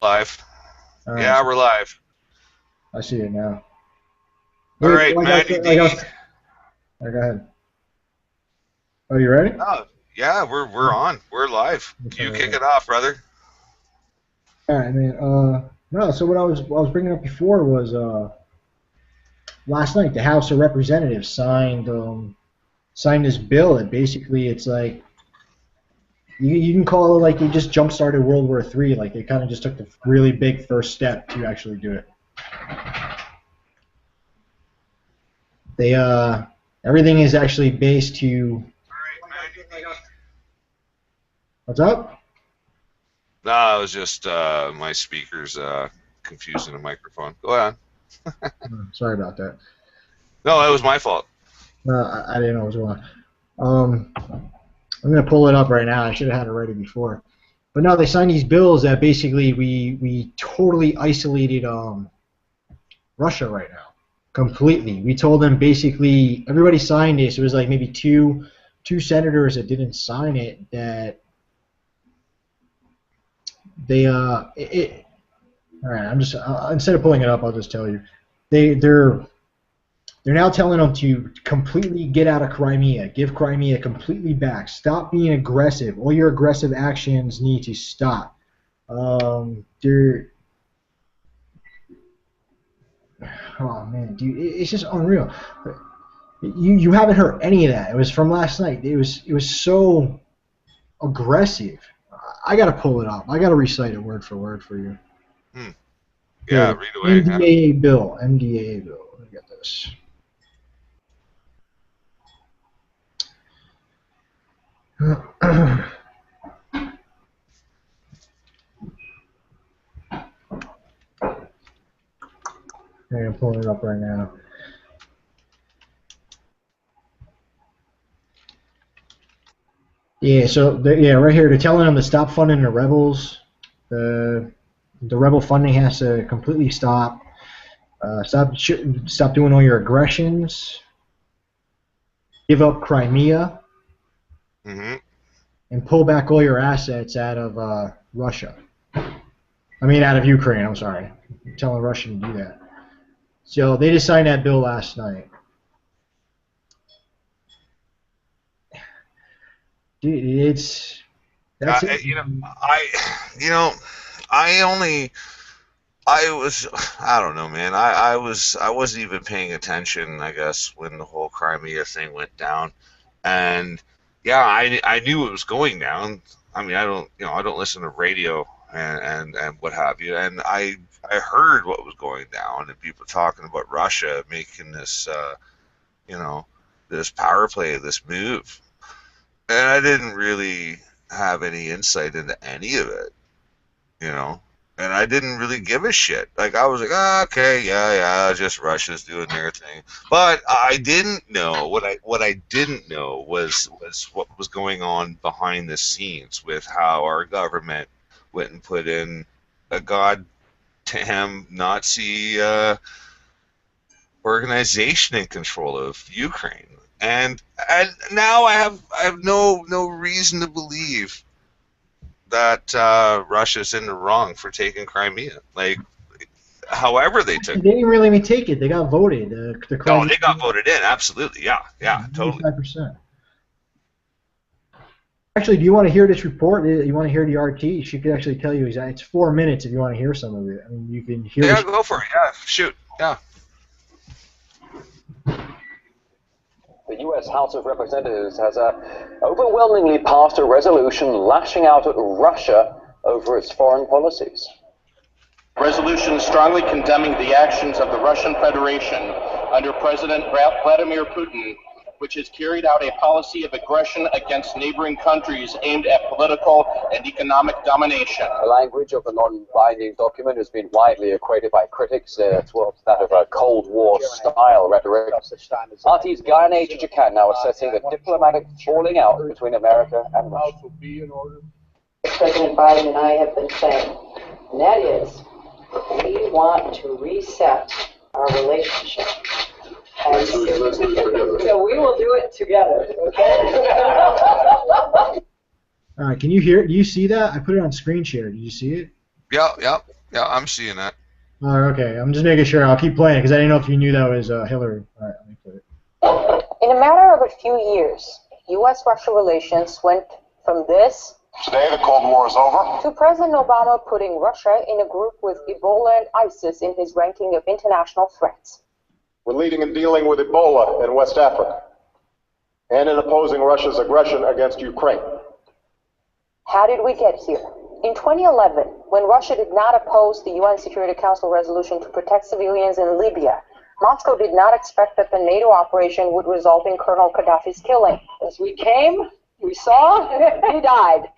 Live. All right. Yeah, we're live. I see it now. All right, Manny D. All right, go ahead. Oh, you ready? Oh, yeah, we're on. We're live. You kick it off, brother. All right, man. No, so what I was bringing up before was last night the House of Representatives signed this bill that basically it's like you can call it like they just jump started World War III. Like they kind of just took the really big first step to actually do it. They everything is actually based to. What's up? No, it was just my speakers confusing the microphone. Go on. Sorry about that. No, that was my fault. I didn't know what was going on. I'm going to pull it up right now. I should have had it ready before. But no, they signed these bills that basically we totally isolated Russia right now. Completely. We told them basically everybody signed this. It was like maybe two senators that didn't sign it that they all right, I'm just instead of pulling it up, I'll just tell you. They're now telling them to completely get out of Crimea, give Crimea completely back, stop being aggressive. All your aggressive actions need to stop. Oh man, dude, it's just unreal. You haven't heard any of that. It was from last night. It was so aggressive. I gotta pull it up. I gotta recite it word for word for you. Yeah, read away. MDAA bill. MDAA bill. Let me get this. I'm pulling it up right now. Yeah, so right here they're telling them to stop funding the rebels. The rebel funding has to completely stop. Stop doing all your aggressions. Give up Crimea. Mm-hmm. And pull back all your assets out of Russia. I mean, out of Ukraine. I'm sorry. I'm telling Russia to do that. So they just signed that bill last night. Dude, that's it. I don't know, man. I wasn't even paying attention, I guess, when the whole Crimea thing went down, and yeah, I knew it was going down. I mean, I don't listen to radio and what have you, and I heard what was going down and people talking about Russia making this this power play, this move, and I didn't really have any insight into any of it, and I didn't really give a shit. Like, I was like, okay, yeah, just Russia's doing their thing. But I didn't know what I didn't know was what was going on behind the scenes with how our government went and put in a goddamn Nazi organization in control of Ukraine. And now I have no reason to believe that Russia's in the wrong for taking Crimea. Like, however they took it. They didn't really even take it. They got voted. No, they got voted in. Absolutely. Yeah, totally. 95%. Actually, do you want to hear this report? You want to hear the RT? She could actually tell you exactly. It's 4 minutes if you want to hear some of it. I mean, you can hear. Yeah, go for it. Yeah, shoot. Yeah. The U.S. House of Representatives has overwhelmingly passed a resolution lashing out at Russia over its foreign policies. Resolution strongly condemning the actions of the Russian Federation under President Vladimir Putin, which has carried out a policy of aggression against neighboring countries aimed at political and economic domination. The language of the non-binding document has been widely equated by critics towards that of a Cold War-style rhetoric. RT's Guyane Chichikan now assessing the diplomatic falling out between America and Russia. President Biden and I have been saying, and that is, we want to reset our relationship. And so we will do it together, okay? All right, can you hear it? Do you see that? I put it on screen share. Did you see it? Yeah, I'm seeing that. Oh, okay. I'm just making sure. I'll keep playing it because I didn't know if you knew that was Hillary. All right, let me play it. In a matter of a few years, U.S.-Russia relations went from this Today, the Cold War is over. to President Obama putting Russia in a group with Ebola and ISIS in his ranking of international threats. We're leading and dealing with Ebola in West Africa and in opposing Russia's aggression against Ukraine. How did we get here? In 2011, when Russia did not oppose the UN Security Council resolution to protect civilians in Libya, Moscow did not expect that the NATO operation would result in Colonel Gaddafi's killing. As we came, we saw, he died.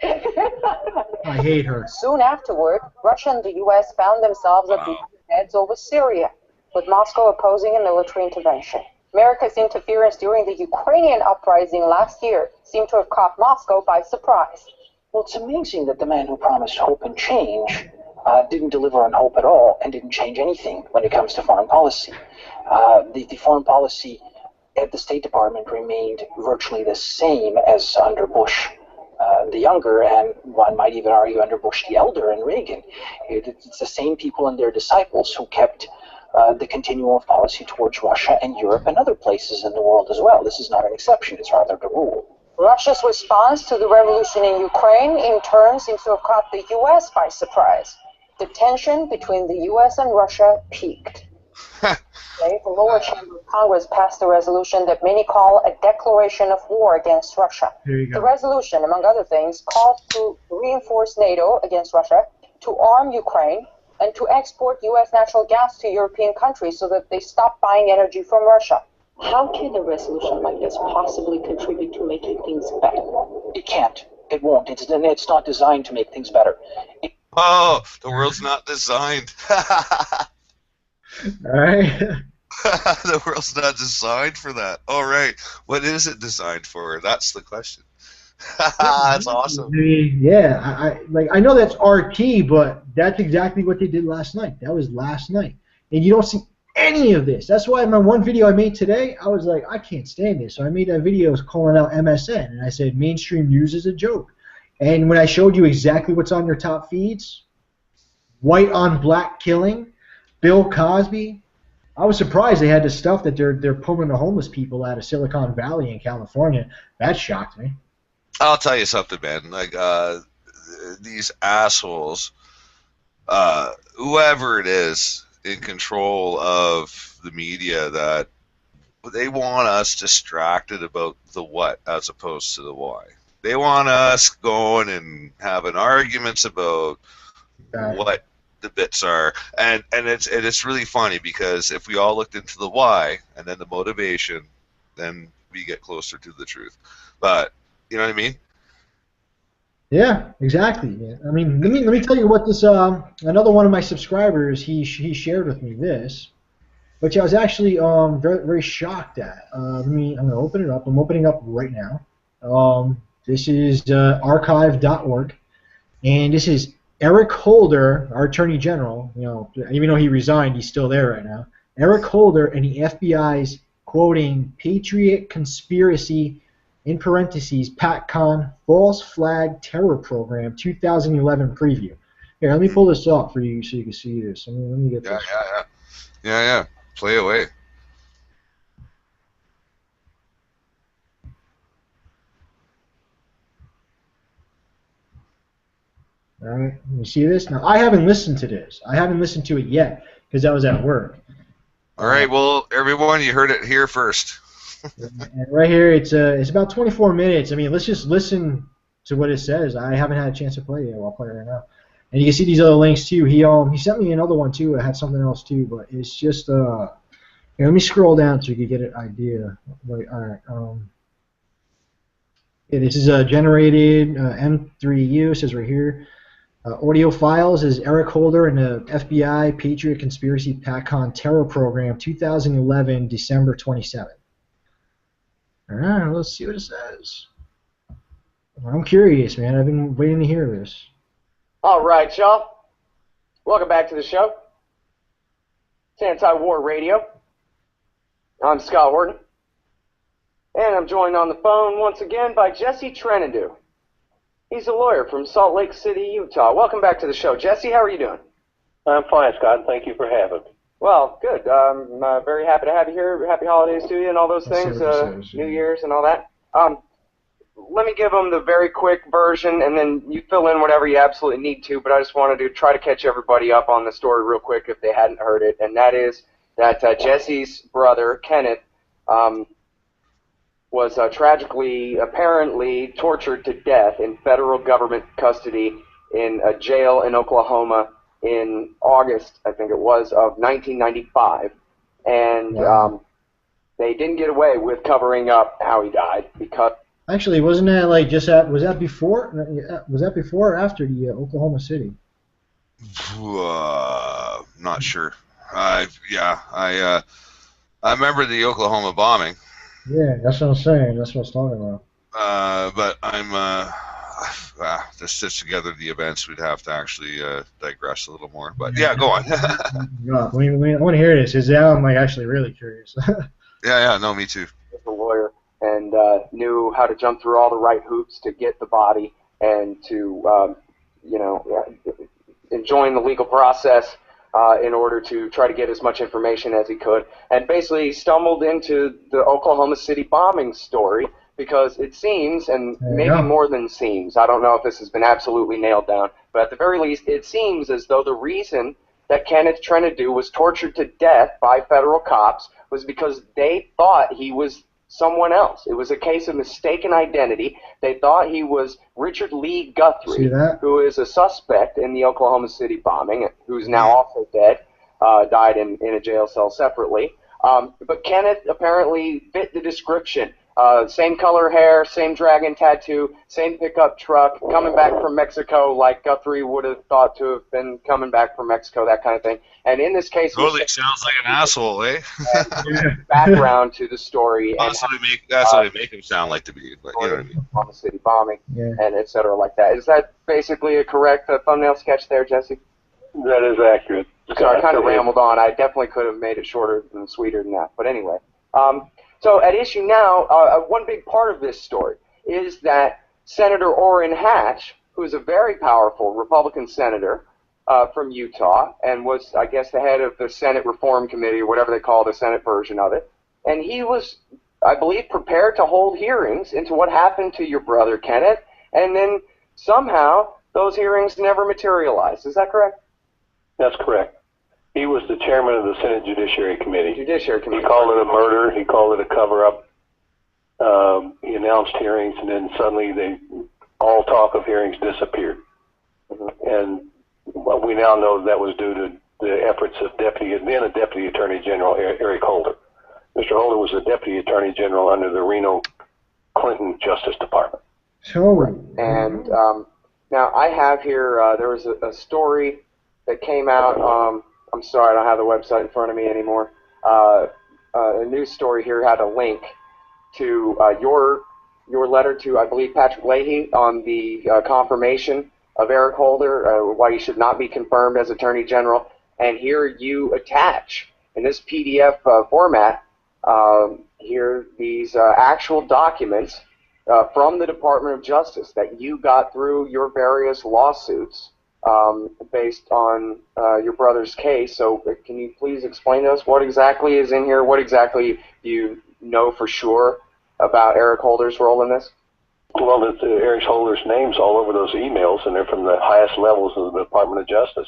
I hate her. Soon afterward, Russia and the US found themselves at the heads over Syria, with Moscow opposing a military intervention. America's interference during the Ukrainian uprising last year seemed to have caught Moscow by surprise. Well, it's amazing that the man who promised hope and change didn't deliver on hope at all and didn't change anything when it comes to foreign policy. The foreign policy at the State Department remained virtually the same as under Bush the younger, and one might even argue under Bush the elder and Reagan. It's the same people and their disciples who kept the continuum of policy towards Russia and Europe and other places in the world as well. This is not an exception, it's rather the rule. Russia's response to the revolution in Ukraine, in turn, seems to have caught the U.S. by surprise. The tension between the U.S. and Russia peaked. The lower chamber of Congress passed a resolution that many call a declaration of war against Russia. There you go. The resolution, among other things, called to reinforce NATO against Russia, to arm Ukraine, and to export U.S. natural gas to European countries so that they stop buying energy from Russia. How can a resolution like this possibly contribute to making things better? It can't. It won't. It's not designed to make things better. Oh, the world's not designed. All right. The world's not designed for that. All right. What is it designed for? That's the question. That's awesome. I mean, yeah, I know that's RT, but that's exactly what they did last night. That was last night, and you don't see any of this. That's why my one video I made today, I was like, I can't stand this. So I made that video calling out MSN, and I said mainstream news is a joke. And when I showed you exactly what's on your top feeds, white on black killing, Bill Cosby, I was surprised they had the stuff that they're pulling the homeless people out of Silicon Valley in California. That shocked me. I'll tell you something, man. Like these assholes, whoever it is in control of the media, that they want us distracted about the what as opposed to the why. They want us going and having arguments about what the bits are, and it's really funny because if we all looked into the why and then the motivation, then we get closer to the truth. But you know what I mean? Yeah, exactly. Yeah. I mean, let me tell you what this. Another one of my subscribers, he shared with me this, which I was actually very very shocked at. I'm gonna open it up. I'm opening up right now. This is archive.org, and this is Eric Holder, our Attorney General. You know, even though he resigned, he's still there right now. Eric Holder and the FBI's quoting Patriot Conspiracy, in parentheses, PatCon False Flag Terror Program 2011 preview. Here, let me pull this up for you so you can see this. Let me get this. Yeah. Play away. All right, you see this? Now, I haven't listened to this. I haven't listened to it yet because I was at work. All right, well, everyone, you heard it here first. And right here, it's about 24 minutes. I mean, let's just listen to what it says. I haven't had a chance to play it yet. I'll play it right now. And you can see these other links too. He sent me another one too. I had something else too, but it's just here, let me scroll down so you can get an idea. Wait, all right. Yeah, this is generated M3U. It says right here. Audio files is Eric Holder and the FBI Patriot Conspiracy PatCon Terror Program 2011 December 27th. All right, let's see what it says. I'm curious, man. I've been waiting to hear this. All right, y'all. Welcome back to the show. It's Anti-War Radio. I'm Scott Horton. And I'm joined on the phone once again by Jesse Trenadu. He's a lawyer from Salt Lake City, Utah. Welcome back to the show. Jesse, how are you doing? I'm fine, Scott. Thank you for having me. Well, good. I'm very happy to have you here. Happy holidays to you and all those things, New Year's and all that. Let me give them the very quick version, and then you fill in whatever you absolutely need to, but I just wanted to try to catch everybody up on the story real quick if they hadn't heard it, and that is that Jesse's brother, Kenneth, was tragically, apparently tortured to death in federal government custody in a jail in Oklahoma in August, I think it was, of 1995. And they didn't get away with covering up how he died because... Actually, wasn't that like just at, was that before or after the Oklahoma City? Not sure. I remember the Oklahoma bombing. Yeah, that's what I'm saying. That's what I was talking about. But I'm to stitch together the events, we'd have to actually digress a little more. But yeah, go on. No, I want to hear this. Is I'm like actually really curious. Yeah, no, me too. A lawyer and knew how to jump through all the right hoops to get the body and to enjoin the legal process in order to try to get as much information as he could, and basically stumbled into the Oklahoma City bombing story because it seems, and maybe more than seems, I don't know if this has been absolutely nailed down, but at the very least it seems as though the reason that Kenneth Trentadue was tortured to death by federal cops was because they thought he was someone else. It was a case of mistaken identity. They thought he was Richard Lee Guthrie, who is a suspect in the Oklahoma City bombing, who's now also dead, died in a jail cell separately. But Kenneth apparently fit the description. Same color hair, same dragon tattoo, same pickup truck, coming back from Mexico like Guthrie would have thought to have been coming back from Mexico, that kind of thing. And in this case... Totally sounds like an asshole, eh? Background to the story. That's what they make him sound like to be. But, you know what I mean. Oklahoma City bombing, and et cetera like that. Is that basically a correct thumbnail sketch there, Jesse? That is accurate. So I kind of rambled on. I definitely could have made it shorter and sweeter than that. But anyway. So at issue now, one big part of this story is that Senator Orrin Hatch, who is a very powerful Republican senator from Utah and was, I guess, the head of the Senate Reform Committee or whatever they call the Senate version of it, and he was, I believe, prepared to hold hearings into what happened to your brother Kenneth, and then somehow those hearings never materialized. Is that correct? That's correct. He was the chairman of the Senate Judiciary Committee. He called it a murder. He called it a cover-up. He announced hearings, and then suddenly all talk of hearings disappeared. And we now know that was due to the efforts of then Deputy Attorney General Eric Holder. Mr. Holder was the Deputy Attorney General under the Reno Clinton Justice Department. And now I have here, there was a story that came out, I'm sorry, I don't have the website in front of me anymore. A news story here had a link to your letter to, I believe, Patrick Leahy on the confirmation of Eric Holder, why he should not be confirmed as Attorney General. And here you attach, in this PDF format, here these actual documents from the Department of Justice that you got through your various lawsuits based on your brother's case. So can you please explain to us what exactly is in here, what exactly you know for sure about Eric Holder's role in this? Well, Eric Holder's name's all over those emails, and they're from the highest levels of the Department of Justice.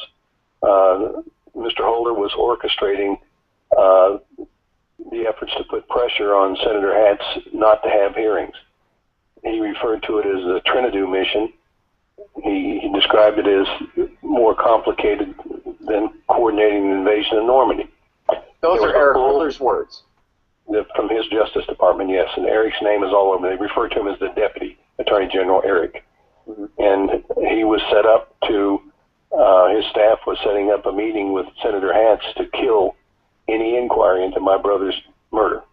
Mr. Holder was orchestrating the efforts to put pressure on Senator Hatch not to have hearings. He referred to it as the Trentadue mission. He described it as more complicated than coordinating the invasion of Normandy. Those are Eric Holder's words. From his Justice Department, yes. And Eric's name is all over. They refer to him as the Deputy Attorney General Eric. And he was set up to, his staff was setting up a meeting with Senator Hatch to kill any inquiry into my brother's murder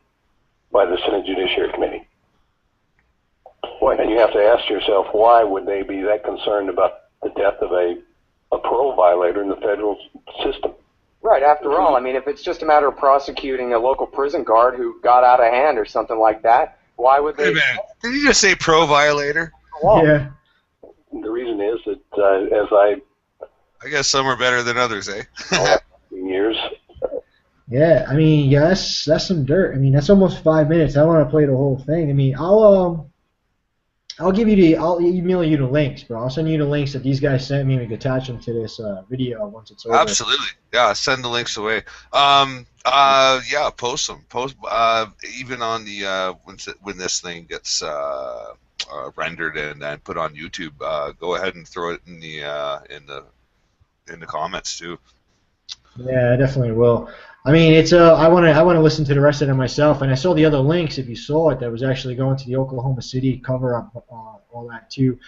by the Senate Judiciary Committee. And you have to ask yourself, why would they be that concerned about the death of a parole violator in the federal system? Right, after all, I mean, if it's just a matter of prosecuting a local prison guard who got out of hand or something like that, why would they... Hey man, did you just say pro violator? Yeah. conclusion is that as I guess some are better than others, eh? years. Yeah, I mean, yeah, that's some dirt. I mean, that's almost 5 minutes. I want to play the whole thing. I mean, I'll I'll email you the links, bro. I'll send you the links that these guys sent me. We can attach them to this video once it's over. Absolutely, yeah. Send the links away. Yeah, post them. Post even on the when this thing gets rendered and then put on YouTube. Go ahead and throw it in the comments too. Yeah, I definitely will. I mean, it's I want to listen to the rest of it myself, and I saw the other links. If you saw it, that was actually going to the Oklahoma City cover up, all that too.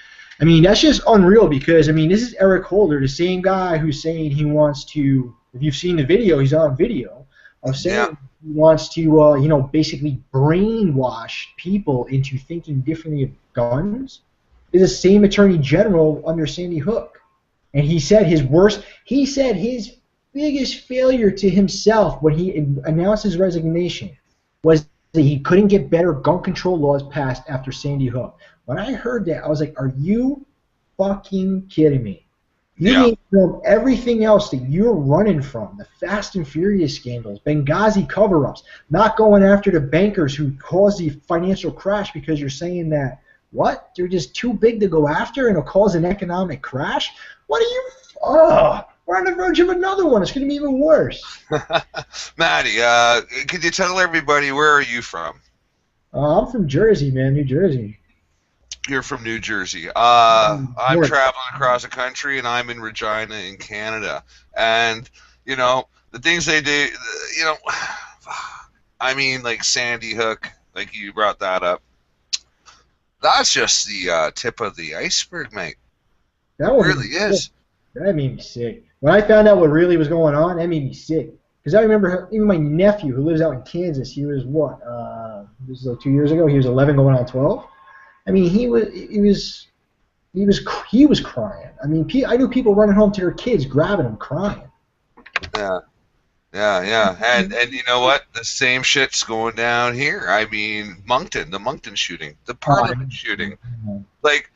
I mean, that's just unreal because I mean, this is Eric Holder, the same guy who's saying he wants to. If you've seen the video, he's on video of saying he wants to, basically brainwash people into thinking differently of guns. Is the same Attorney General under Sandy Hook, and he said his biggest failure to himself when he announced his resignation was that he couldn't get better gun control laws passed after Sandy Hook. When I heard that, I was like, are you fucking kidding me? You need from everything else that you're running from, the Fast and Furious scandals, Benghazi cover-ups, not going after the bankers who caused the financial crash because you're saying that, what? They're just too big to go after and it'll cause an economic crash? What are you... We're on the verge of another one. It's going to be even worse. Matty, could you tell everybody where are you from? I'm from Jersey, man, New Jersey. You're from New Jersey. I'm traveling across the country, and I'm in Regina in Canada. And, the things they do, I mean, like Sandy Hook, like you brought that up. That's just the tip of the iceberg, mate. That really is. That made me sick. When I found out what really was going on, that made me sick. Because I remember even my nephew who lives out in Kansas, he was what? This was like 2 years ago. He was 11 going on 12. I mean, he was crying. I mean, I knew people running home to their kids, grabbing them, crying. Yeah. And you know what? The same shit's going down here. I mean, the Moncton shooting, the Parliament shooting. Like,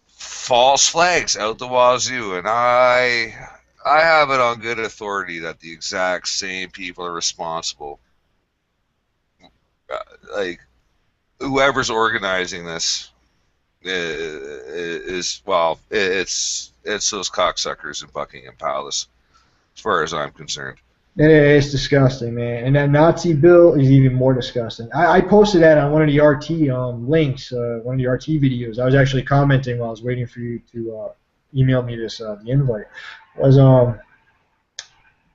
false flags out the wazoo, and I have it on good authority that the exact same people are responsible. Like, whoever's organizing this it's those cocksuckers in Buckingham Palace, as far as I'm concerned. It's disgusting, man. And that Nazi bill is even more disgusting. I posted that on one of the RT links, one of the RT videos. I was actually commenting while I was waiting for you to email me this the invite.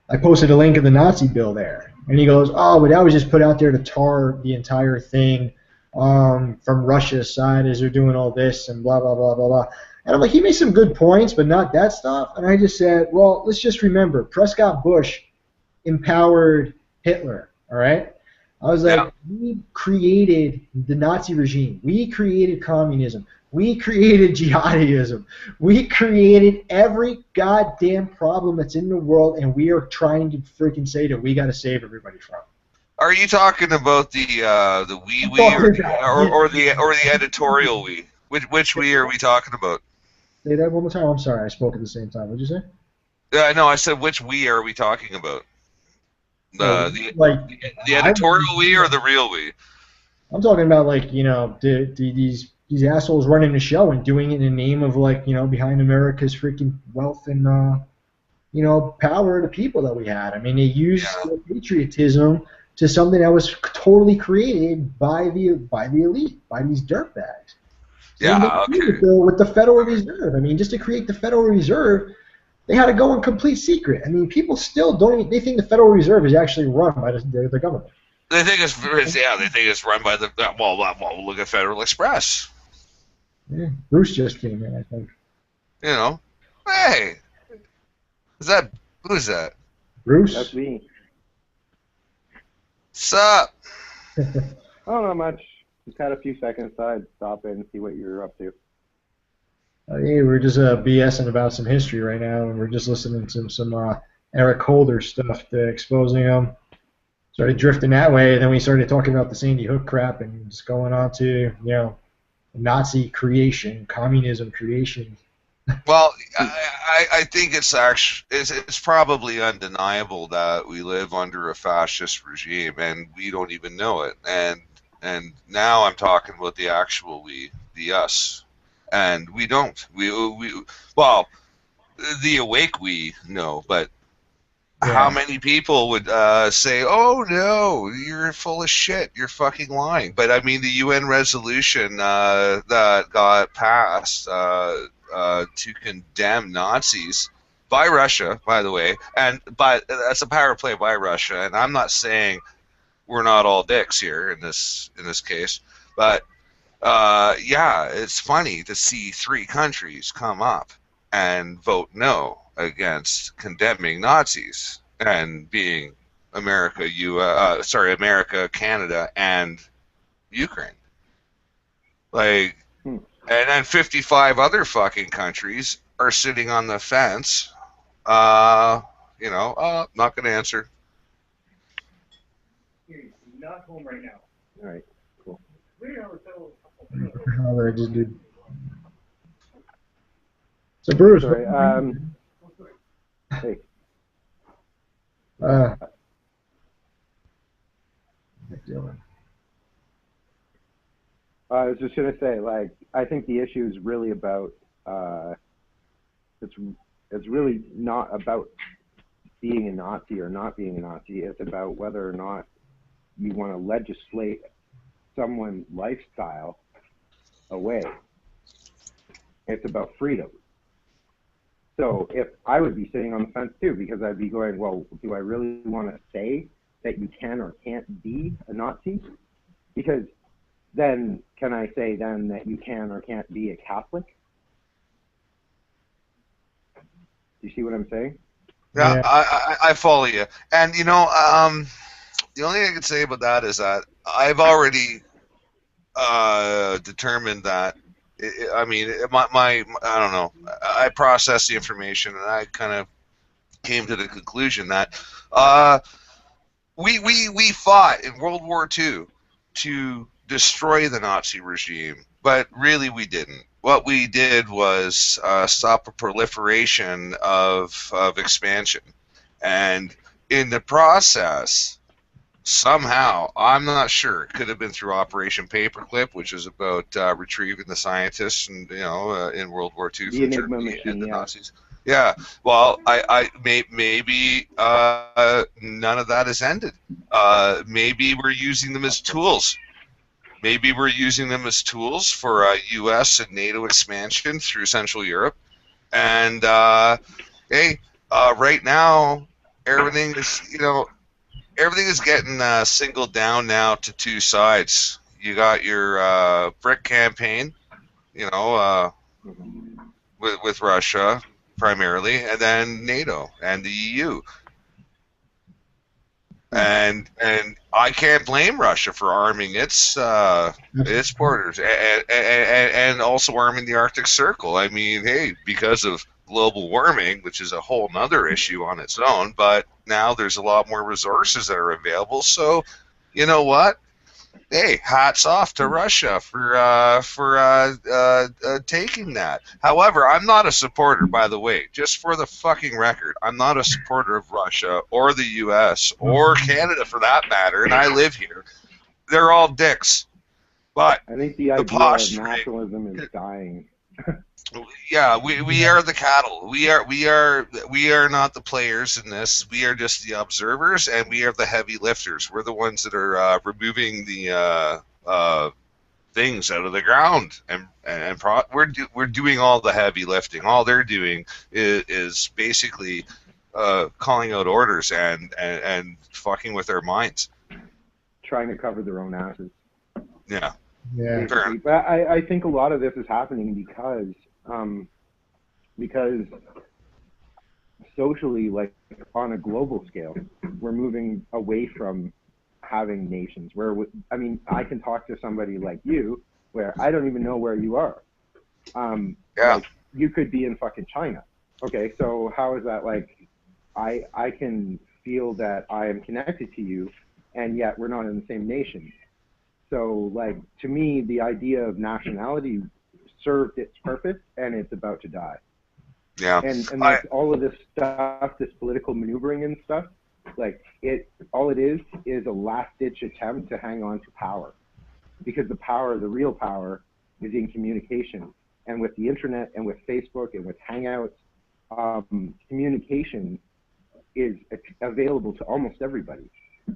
I posted a link of the Nazi bill there, and he goes, "Oh, but that was just put out there to tar the entire thing from Russia's side as they're doing all this and blah blah blah blah blah." And I'm like, he made some good points, but not that stuff. And I just said, well, let's just remember, Prescott Bush empowered Hitler, all right? I was like, we created the Nazi regime. We created communism. We created jihadism. We created every goddamn problem that's in the world, and we are trying to freaking say that we got to save everybody from. Are you talking about the wee or the editorial wee? Which wee are we talking about? Say that one more time. I'm sorry, I spoke at the same time. What did you say? No, I said which wee are we talking about? The editorial we or the real we? I'm talking about these assholes running the show and doing it in the name of behind America's freaking wealth and power of the people that we had. I mean, they used patriotism to something that was totally created by the elite, by these dirtbags. With the Federal Reserve. I mean, just to create the Federal Reserve, they had to go in complete secret. I mean, people still don't. They think the Federal Reserve is actually run by the government. They think it's run by the look at Federal Express. Yeah, Bruce just came in, I think. Hey, who's that? Bruce. That's me. What's up? Oh, not much. Just had a few seconds, so I'd stop in and see what you're up to. Hey, we're just BSing about some history right now, and we're just listening to some Eric Holder stuff, exposing him. Started drifting that way, and then we started talking about the Sandy Hook crap, and just going on to Nazi creation, communism creation, Well, I think it's probably undeniable that we live under a fascist regime, and we don't even know it. And now I'm talking about the actual we, the us, and we don't. Well, the awake we know, but how many people would say, "Oh no, you're full of shit. You're fucking lying." But I mean, the UN resolution that got passed to condemn Nazis by Russia, by the way, but that's a power play by Russia. And I'm not saying we're not all dicks here in this case, but yeah, it's funny to see 3 countries come up and vote no against condemning Nazis and being America, America, Canada, and Ukraine. Like, and then 55 other fucking countries are sitting on the fence. Not going to answer. Not home right now. All right, cool. Oh, I just did. So Bruce, sorry. Hey. I was just gonna say, like, I think the issue is really about it's really not about being a Nazi or not being a Nazi. It's about whether or not you want to legislate someone's lifestyle away. It's about freedom. So if I would be sitting on the fence too, because I'd be going, well, do I really want to say that you can or can't be a Nazi? Because then can I say then that you can or can't be a Catholic? Do you see what I'm saying? Yeah, I follow you. And, the only thing I can say about that is that I've already determined that, I don't know, I processed the information and I kind of came to the conclusion that we fought in World War II to destroy the Nazi regime, but really we didn't. What we did was stop a proliferation of expansion. And in the process, somehow, I'm not sure, it could have been through Operation Paperclip, which is about retrieving the scientists and in World War II from Germany and the Nazis. Yeah, well, maybe none of that has ended. Maybe we're using them as tools. Maybe we're using them as tools for U.S. and NATO expansion through Central Europe. And right now, everything is getting singled down now to 2 sides. You got your BRIC campaign, with Russia primarily, and then NATO and the EU. And I can't blame Russia for arming its borders and also arming the Arctic Circle. I mean, hey, because of global warming, which is a whole nother issue on its own, but now there's a lot more resources that are available. So, you know what? Hey, hats off to Russia for taking that. However, I'm not a supporter, by the way, just for the fucking record. I'm not a supporter of Russia or the U.S. or Canada for that matter, and I live here. They're all dicks. But I think the idea of nationalism is dying. Yeah, we are the cattle. We are not the players in this. We are just the observers, and we are the heavy lifters. We're the ones that are removing the things out of the ground, and we're doing all the heavy lifting. All they're doing is basically calling out orders and fucking with our minds, trying to cover their own asses. Yeah. Yeah. But I think a lot of this is happening because socially, like on a global scale, we're moving away from having nations. I can talk to somebody like you where I don't even know where you are. Like, you could be in fucking China. Okay, so how is that like? I can feel that I am connected to you, and yet we're not in the same nation. So, like, to me, the idea of nationality served its purpose, and it's about to die. Yeah. And like all of this stuff, this political maneuvering and stuff, like all it is a last-ditch attempt to hang on to power, because the real power is in communication. And with the internet and with Facebook and with Hangouts, communication is available to almost everybody. I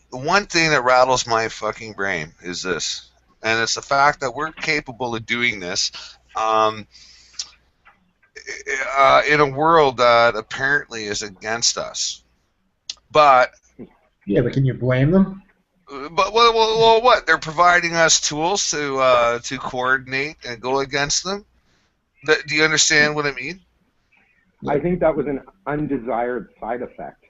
one thing that rattles my fucking brain is this, and it's the fact that we're capable of doing this in a world that apparently is against us. But yeah, but can you blame them? But well, what? They're providing us tools to coordinate and go against them. Do you understand what I mean? I think that was an undesired side effect.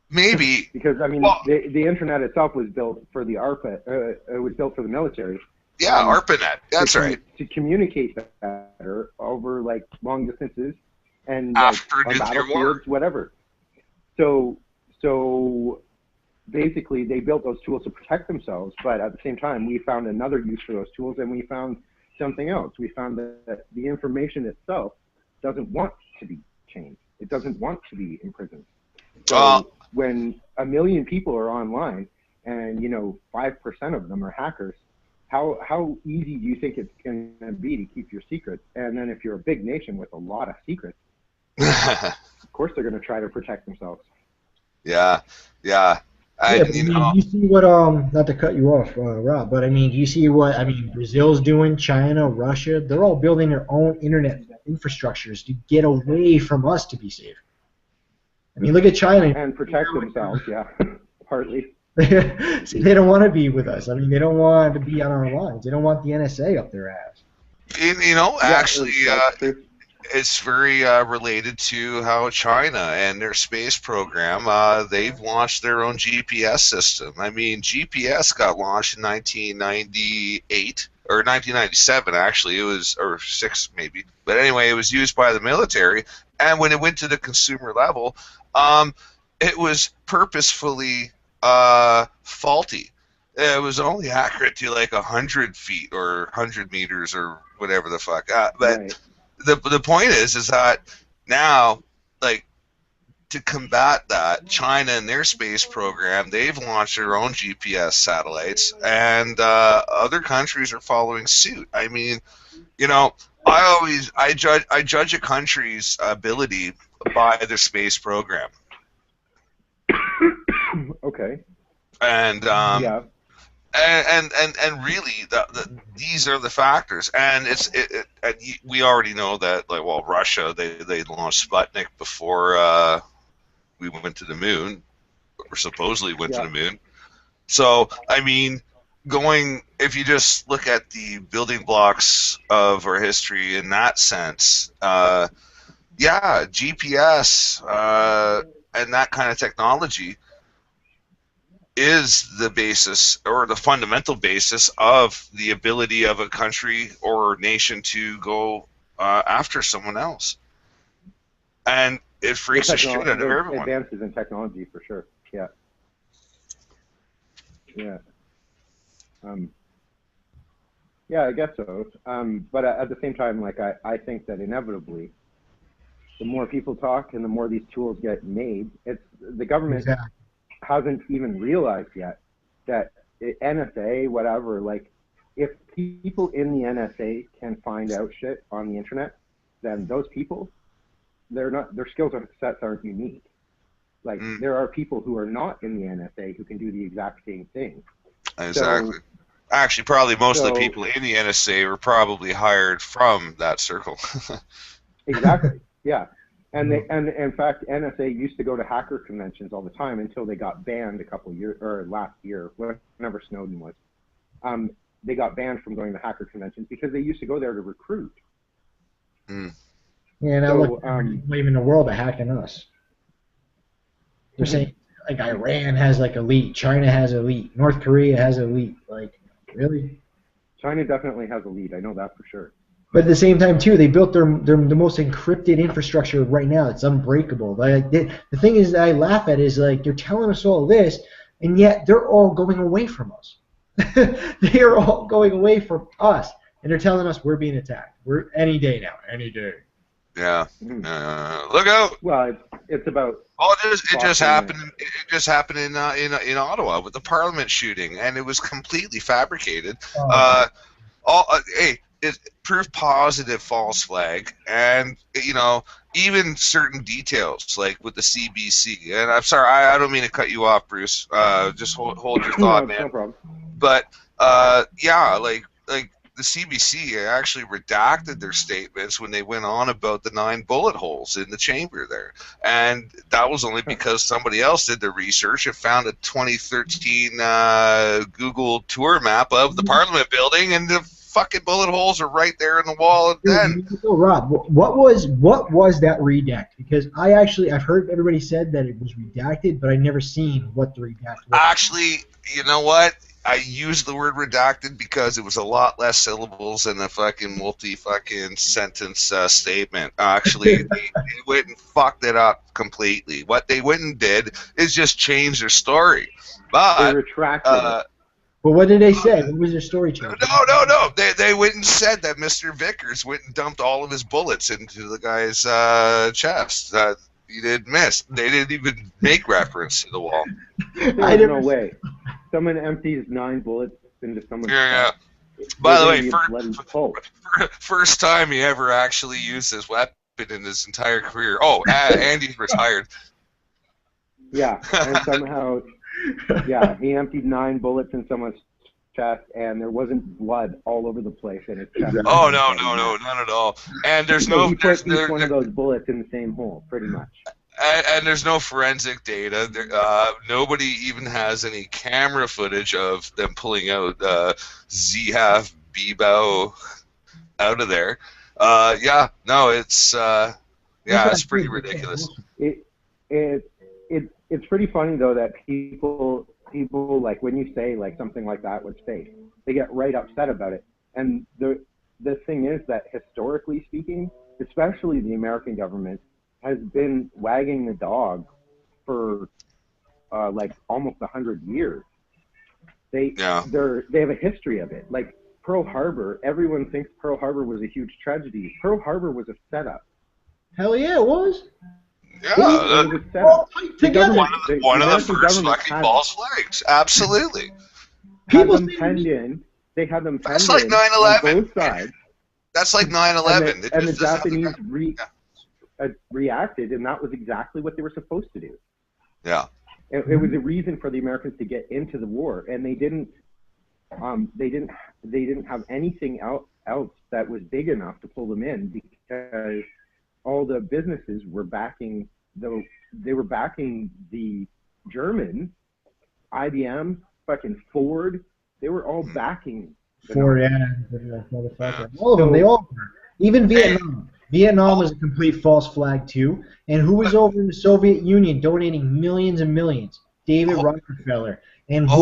Maybe because I mean, the internet itself was built for the ARPANET. It was built for the military. Yeah, ARPANET. That's right. To communicate better over like long distances and after on nuclear war, whatever. So basically, they built those tools to protect themselves, but at the same time, we found another use for those tools, and we found something else. We found that the information itself doesn't want to be changed. It doesn't want to be imprisoned. So when 1 million people are online, and 5% of them are hackers, how easy do you think it's going to be to keep your secrets? And then if you're a big nation with a lot of secrets, of course they're going to try to protect themselves. Yeah. You see what not to cut you off, Rob, but I mean, do you see what Brazil's doing, China, Russia? They're all building their own internet infrastructures to get away from us to be safe. I mean, look at China and protect themselves. Yeah, partly. See, they don't want to be with us. I mean, they don't want to be on our lines. They don't want the NSA up their ass. Actually, it's very related to how China and their space program, they've launched their own GPS system. I mean, GPS got launched in 1998, or 1997 actually, it was, or 6 maybe. But anyway, it was used by the military, and when it went to the consumer level, it was purposefully faulty. It was only accurate to like 100 feet or 100 meters or whatever the fuck. But right. The point is that now, like, to combat that, China and their space program, they've launched their own GPS satellites, and other countries are following suit. I mean, I judge a country's ability by their space program. Okay. And yeah. And really, these are the factors, and we already know that, like, well, Russia, they launched Sputnik before we went to the moon, or supposedly went to the moon. So I mean, if you just look at the building blocks of our history in that sense, GPS and that kind of technology is the basis, or the fundamental basis, of the ability of a country or nation to go after someone else. And it freaks the shit out of everyone. Advances in technology, for sure. Yeah. Yeah. Yeah, I guess so. But at the same time, like, I think that inevitably, the more people talk and the more these tools get made, the government hasn't even realized yet that NSA, whatever, like, if people in the NSA can find out shit on the internet, then those people, their skill sets aren't unique. Like, there are people who are not in the NSA who can do the exact same thing. Exactly. So, actually, probably most of the people in the NSA were probably hired from that circle. Exactly. Yeah. And in fact, NSA used to go to hacker conventions all the time until they got banned last year, whenever Snowden was. They got banned from going to hacker conventions because they used to go there to recruit. Yeah, now look, blaming the world to hacking us. They're saying, like, Iran has, like, elite, China has elite, North Korea has elite. Like, really? China definitely has elite. I know that for sure. But at the same time, too, they built the most encrypted infrastructure right now. It's unbreakable. Like, the thing is that I laugh at is, like, they're telling us all this, and yet they're all going away from us. They are all going away from us. and they're telling us we're being attacked. We're any day now, any day. Yeah. Look out. Well, it's about. Oh, it just happened. It just happened in Ottawa with the Parliament shooting, and it was completely fabricated. Hey, it's proof positive false flag, and even certain details like with the CBC. And I'm sorry, I don't mean to cut you off, Bruce. Just hold your thought, man. No problem. But yeah, like the CBC actually redacted their statements when they went on about the 9 bullet holes in the chamber there, and that was only because somebody else did the research and found a 2013 Google tour map of the Parliament building, and the fucking bullet holes are right there in the wall. And then, Rob, what was that redact? Because I've heard everybody said that it was redacted, but I never seen what the redact was. Actually, you know what? I used the word redacted because it was a lot less syllables than a fucking sentence statement. Actually, they went and fucked it up completely. What they went and did is just change their story. But they retracted it. But what did they say? What was their story change? No. They went and said that Mr. Vickers went and dumped all of his bullets into the guy's chest. He didn't miss. They didn't even make reference to the wall. There's no way. Someone empties 9 bullets into someone's chest. By the way, first time he ever actually used this weapon in his entire career. Oh, Andy retired. Yeah, and somehow, he emptied 9 bullets in someone's chest, and there wasn't blood all over the place in his chest. Oh no, none at all. And there's he put each one of those bullets in the same hole, pretty much. And there's no forensic data. Nobody even has any camera footage of them pulling out Zehaf Bibao out of there. It's pretty ridiculous. It's pretty funny though that people like when you say like something like that was fake, they get right upset about it. And the thing is that historically speaking, especially the American government has been wagging the dog for like almost 100 years. They have a history of it. Like Pearl Harbor, everyone thinks Pearl Harbor was a huge tragedy. Pearl Harbor was a setup. Hell yeah, it was. Yeah, it was a setup. One of the first fucking false flags. Absolutely. People had them penned in. They had them penned in. That's like 9/11. On both sides. That's like 9/11. And the Japanese reacted, and that was exactly what they were supposed to do. Yeah. It was a reason for the Americans to get into the war, and they didn't have anything else that was big enough to pull them in because all the businesses were backing the Germans, IBM, fucking Ford. They were all backing Ford, motherfucker. All of them, they all were. Even Vietnam. Vietnam was a complete false flag too. And who was over in the Soviet Union donating millions and millions? David Rockefeller. And I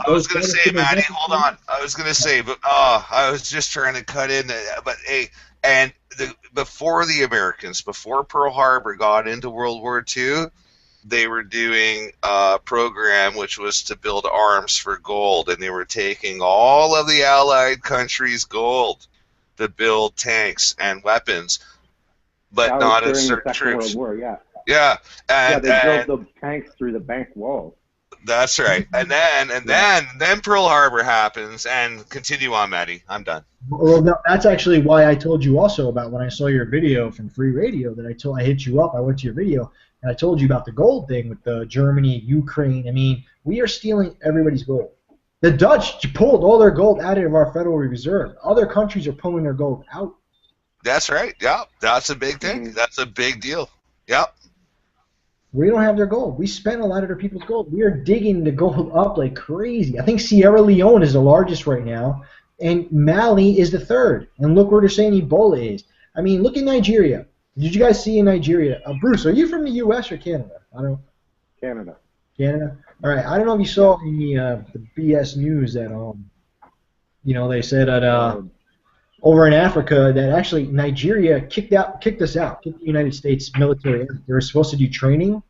was going to say, Matty, hold on. I was going to say, but I was just trying to cut in. But hey, and before the Americans, before Pearl Harbor got into World War II, they were doing a program which was to build arms for gold, and they were taking all of the Allied countries' gold to build tanks and weapons, but not at certain troops. World War, yeah. And they drove the tanks through the bank walls. That's right. And then Pearl Harbor happens, and continue on, Matty. I'm done. Well, no, that's actually why I told you also about when I saw your video from Free Radio that I hit you up. I went to your video and I told you about the gold thing with the Germany, Ukraine. I mean, we are stealing everybody's gold. The Dutch pulled all their gold out of our Federal Reserve. Other countries are pulling their gold out. That's right. Yeah, that's a big thing. That's a big deal. Yep. We don't have their gold. We spent a lot of their people's gold. We are digging the gold up like crazy. I think Sierra Leone is the largest right now, and Mali is the third. And look where they're saying Ebola is. I mean, look at Nigeria. Did you guys see in Nigeria? Bruce, are you from the U.S. or Canada? Canada. Canada? All right. I don't know if you saw in the BS news that, they said that over in Africa that actually Nigeria kicked the United States military out. They were supposed to do training,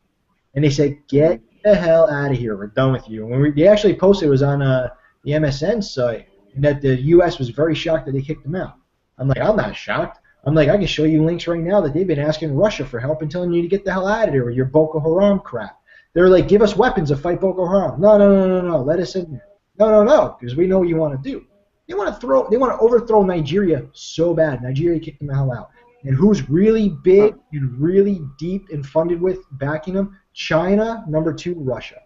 and they said, get the hell out of here. We're done with you. And they actually posted, it was on the MSN site, and that the U.S. was very shocked that they kicked them out. I'm like, I'm not shocked. I'm like, I can show you links right now that they've been asking Russia for help and telling you to get the hell out of there with your Boko Haram crap. They're like, give us weapons to fight Boko Haram. No, let us in there. No, because we know what you want to do. They want to overthrow Nigeria so bad. Nigeria kicked them the hell out. And who's really big and really deep and funded with backing them? China, number 2, Russia.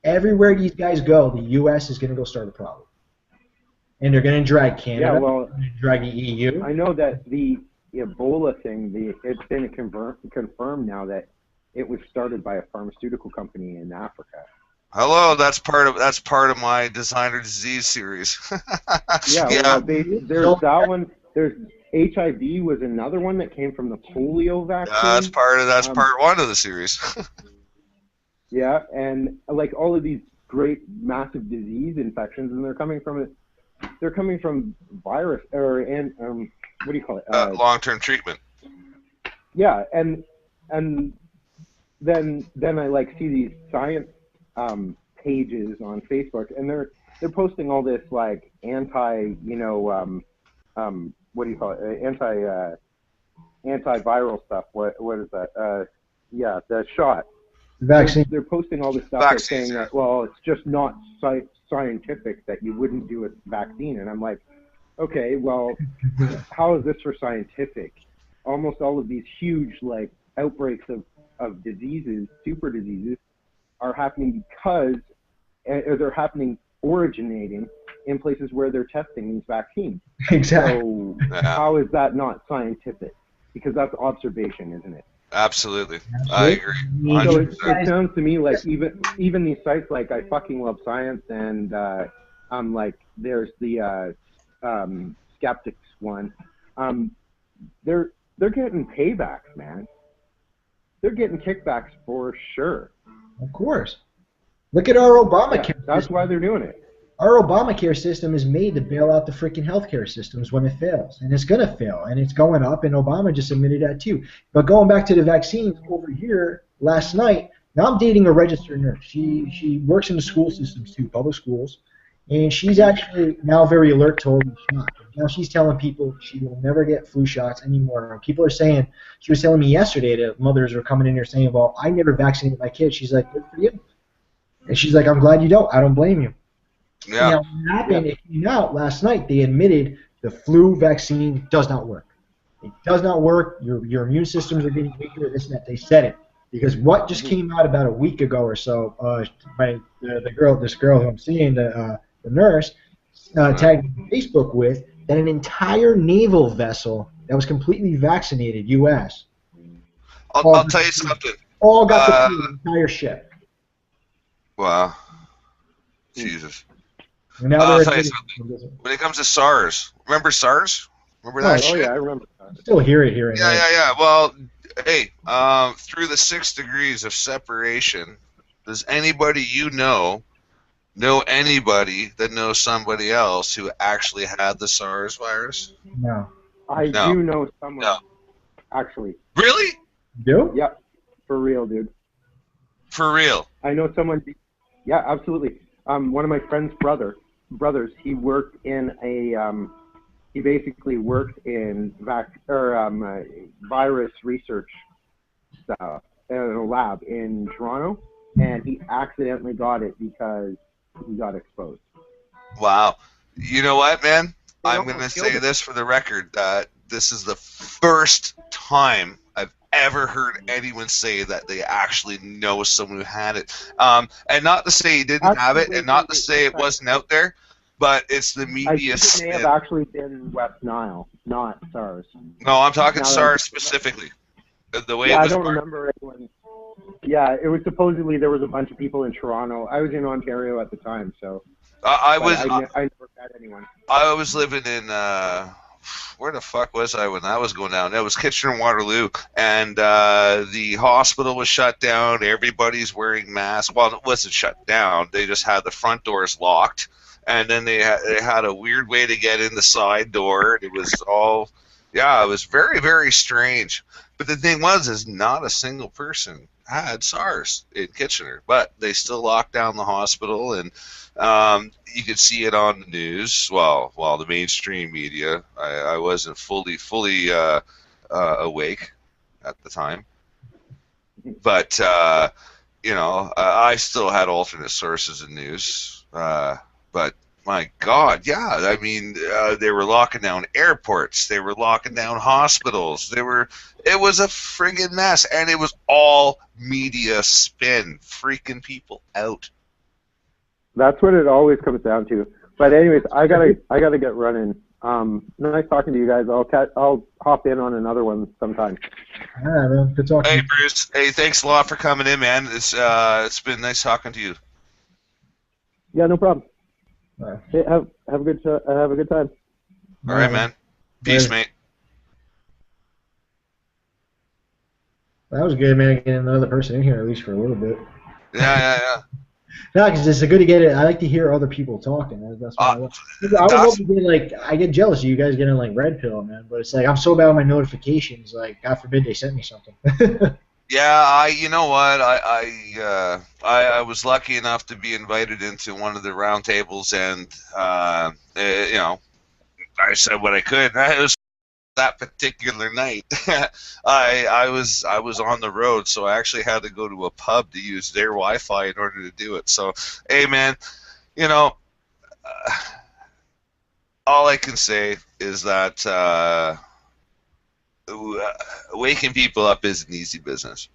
Everywhere these guys go, the U.S. is going to go start a problem. And they're going to drag Canada, drag the EU. I know that the Ebola thing, it's been confirmed now that it was started by a pharmaceutical company in Africa. Hello, that's part of my designer disease series. Well, there's that one. There's HIV was another one that came from the polio vaccine. That's part 1 of the series. Yeah, and like all of these great massive disease infections, and they're coming from virus or what do you call it? Long-term treatment. Yeah, and then I like see these science pages on Facebook, and they're posting all this like anti what do you call it? Antiviral stuff. What is that? The shot. Vaccine. They're posting all this stuff saying that, well, it's just not scientific that you wouldn't do a vaccine. And I'm like, okay, well, how is this for scientific? Almost all of these huge like outbreaks of diseases, super diseases, are happening because they're originating in places where they're testing these vaccines. Exactly. So how is that not scientific? Because that's observation, isn't it? Absolutely. I agree. So it sounds to me like even these sites like I fucking love science, and I'm like there's the skeptics one. They're getting paybacks, man. They're getting kickbacks for sure. Of course. Look at our Obamacare. Yeah, that's why they're doing it. Our Obamacare system is made to bail out the freaking healthcare systems when it fails, and it's going to fail, and it's going up, and Obama just admitted that too. But going back to the vaccines over here last night, now I'm dating a registered nurse. She works in the school systems too, public schools, and she's actually now very alert to all these shots. Now she's telling people she will never get flu shots anymore. People are saying, she was telling me yesterday that mothers are coming in here saying, well, I never vaccinated my kids. She's like, good for you. And she's like, I'm glad you don't. I don't blame you. Yeah. Now, what happened, it came out last night, they admitted the flu vaccine does not work. It does not work. Your immune systems are getting weaker, this and that. They said it. Because what just came out about a week ago or so, this girl who I'm seeing, the nurse, tagged me on Facebook with, that an entire naval vessel that was completely vaccinated, U.S. I'll tell you something. All got the entire ship. Wow. Jesus. Now I'll tell you something. When it comes to SARS, remember SARS? Remember that shit? Oh, yeah, I remember that. Still hear it here and there. Yeah. Well, hey, through the 6 degrees of separation, does anybody you know anybody that knows somebody else who actually had the SARS virus? No. I do know someone, actually. Really? You do? Yep. For real, dude. For real? I know someone. Yeah, absolutely. One of my friend's brothers, he worked in he basically worked in virus research stuff in a lab in Toronto, and he accidentally got it because he got exposed. Wow. You know what, man? I'm going to say this for the record, that this is the first time I've ever heard anyone say that they actually know someone who had it. And not to say he didn't have it, and not to say it wasn't out there, but it's the media. I think it may have actually been West Nile, not SARS. No, I'm talking SARS specifically. The way it was I don't remember anyone. Yeah, it was supposedly there was a bunch of people in Toronto. I was in Ontario at the time, so I never met anyone. I was living in where the fuck was I when that was going down? It was Kitchener-Waterloo, and the hospital was shut down. Everybody's wearing masks. Well, it wasn't shut down. They just had the front doors locked, and then they had a weird way to get in the side door. It was all, it was very, very strange. But the thing was, is not a single person had SARS in Kitchener, but they still locked down the hospital, and you could see it on the news. Well, the mainstream media. I wasn't fully awake at the time, but I still had alternate sources of news. But my God, yeah, I mean, they were locking down airports, they were locking down hospitals, it was a friggin' mess, and it was all media spin, freaking people out. That's what it always comes down to. But anyways, I gotta get running. Nice talking to you guys. I'll hop in on another one sometime. All right, man. Good talking. Hey, Bruce. Hey, thanks a lot for coming in, man. It's been nice talking to you. Yeah, no problem. All right. Hey, have a good time. All right, man. Peace, mate. That was good, man. Getting another person in here at least for a little bit. Yeah. No, because it's good to get it. I like to hear other people talking. That's what I would hope to get, like, I get jealous of you guys getting like red pill, man. But it's like I'm so bad with my notifications. Like, God forbid they sent me something. Yeah, you know what? I was lucky enough to be invited into one of the round tables, and I said what I could. It was that particular night. I was on the road, so I actually had to go to a pub to use their Wi-Fi in order to do it. So, hey, man, all I can say is that waking people up is an easy business.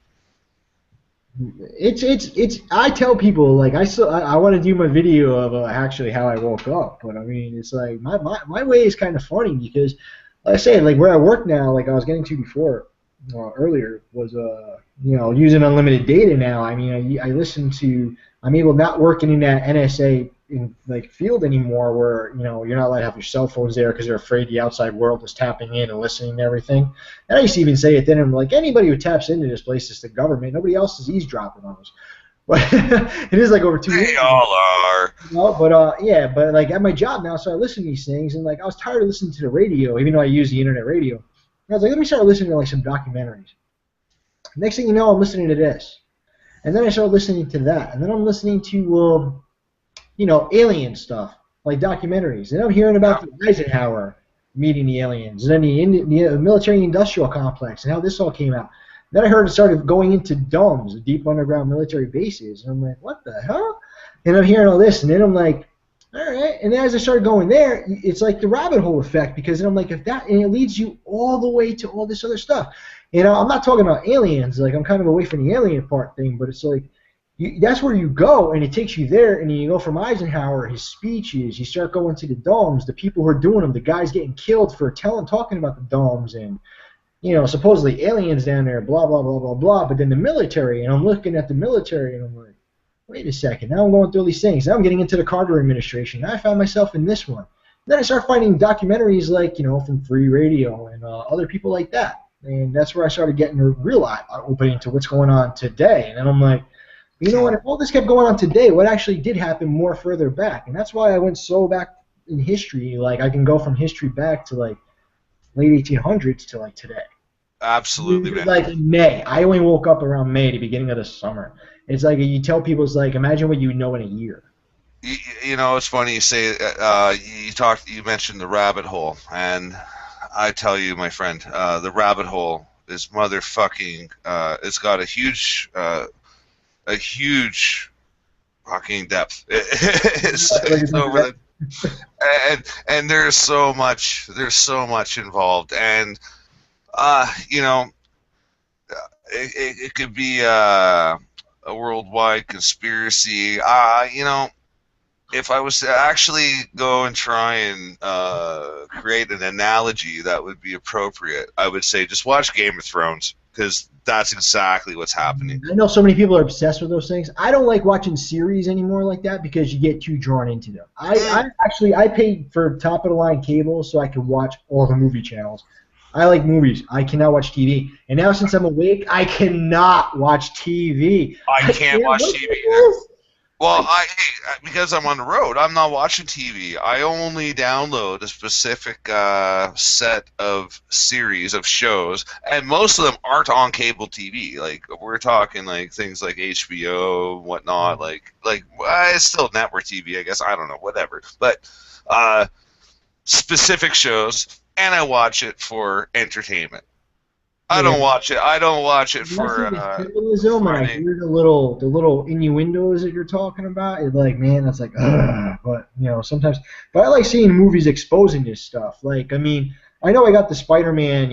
It's I tell people, like, I want to do my video of actually how I woke up, but I mean, it's like my way is kind of funny because, like I say, like where I work now, like I was getting to before earlier, was using unlimited data now. I mean, I'm able not working in that NSA field anymore, where you're not allowed to have your cell phones there because they're afraid the outside world is tapping in and listening to everything. And I used to even say it then, I'm like, anybody who taps into this place is the government. Nobody else is eavesdropping on us. But it is like over 2 years. They all are. But like at my job now, so I listen to these things, and like I was tired of listening to the radio, even though I use the internet radio. And I was like, let me start listening to like some documentaries. Next thing you know, I'm listening to this, and then I started listening to that, and then I'm listening to alien stuff, like documentaries. And I'm hearing about the Eisenhower meeting the aliens, and then the military-industrial complex, and how this all came out. Then I heard it started going into DUMBs, deep underground military bases, and I'm like, what the hell? And I'm hearing all this, and then I'm like, all right. And then as I started going there, it's like the rabbit hole effect, because then I'm like, and it leads you all the way to all this other stuff. I'm not talking about aliens, like I'm kind of away from the alien part thing, but it's like, that's where you go, and it takes you there, and you go from Eisenhower, his speeches, you start going to the DUMBs, the people who are doing them, the guys getting killed for talking about the DUMBs, and supposedly aliens down there, blah, blah, blah, blah, blah, but then the military, and I'm looking at the military, and I'm like, wait a second, now I'm going through all these things, now I'm getting into the Carter administration, now I found myself in this one. Then I start finding documentaries like, from Free Radio and other people like that, and that's where I started getting a real eye opening to what's going on today, and then I'm like, you know what, if all this kept going on today, what actually did happen more further back? And that's why I went so back in history, like I can go from history back to like late 1800s to like today. Absolutely, man. Like in May. I only woke up around May, the beginning of the summer. It's like you tell people, it's like, imagine what you know in a year. It's funny you say, you mentioned the rabbit hole, and I tell you, my friend, the rabbit hole is motherfucking, it's got a huge fucking depth. And there's so much involved, and it could be a worldwide conspiracy. If I was to actually go and try and create an analogy that would be appropriate, I would say just watch Game of Thrones, because that's exactly what's happening. I know so many people are obsessed with those things. I don't like watching series anymore like that because you get too drawn into them. I paid for top-of-the-line cable so I could watch all the movie channels. I like movies. I cannot watch TV. And now since I'm awake, I cannot watch TV. I can't watch TV. Well, because I'm on the road, I'm not watching TV. I only download a specific set of series of shows, and most of them aren't on cable TV. Like we're talking like things like HBO, whatnot. It's still network TV, I guess. I don't know, whatever. But specific shows, and I watch it for entertainment. I don't watch it. I don't watch it for symbolism. I hear the little innuendos that you're talking about. It's like, man, that's like, ugh. But sometimes. But I like seeing movies exposing this stuff. Like, I mean, I know I got the Spider-Man,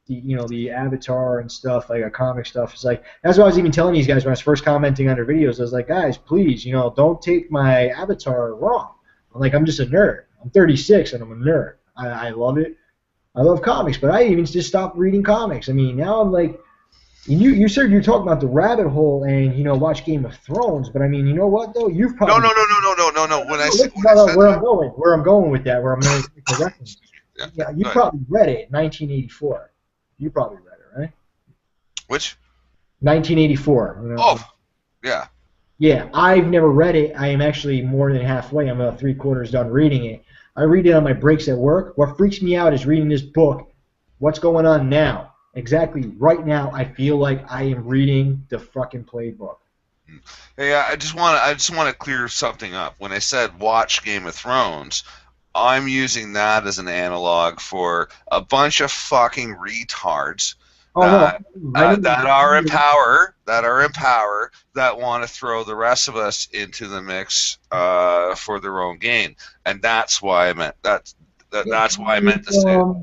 the Avatar and stuff, like comic stuff. It's like that's what I was even telling these guys when I was first commenting on their videos. I was like, guys, please, don't take my Avatar wrong. I'm just a nerd. I'm 36 and I'm a nerd. I love it. I love comics, but I even just stopped reading comics. I mean, now I'm like, you said you're talking about the rabbit hole and watch Game of Thrones, but I mean, you know what though? You've probably no. Where I'm going with that, where I'm going to make a reference. Yeah, you probably read it in 1984. You probably read it, right? Which? 1984. Oh, yeah. Yeah, I've never read it. I am actually more than halfway. I'm about 3/4 done reading it. I read it on my breaks at work. What freaks me out is reading this book. What's going on now? Exactly right now, I feel like I am reading the fucking playbook. Hey, I just want to clear something up. When I said watch Game of Thrones, I'm using that as an analog for a bunch of fucking retards that are in power, that want to throw the rest of us into the mix for their own gain, and that's why I meant that's why I meant to say it.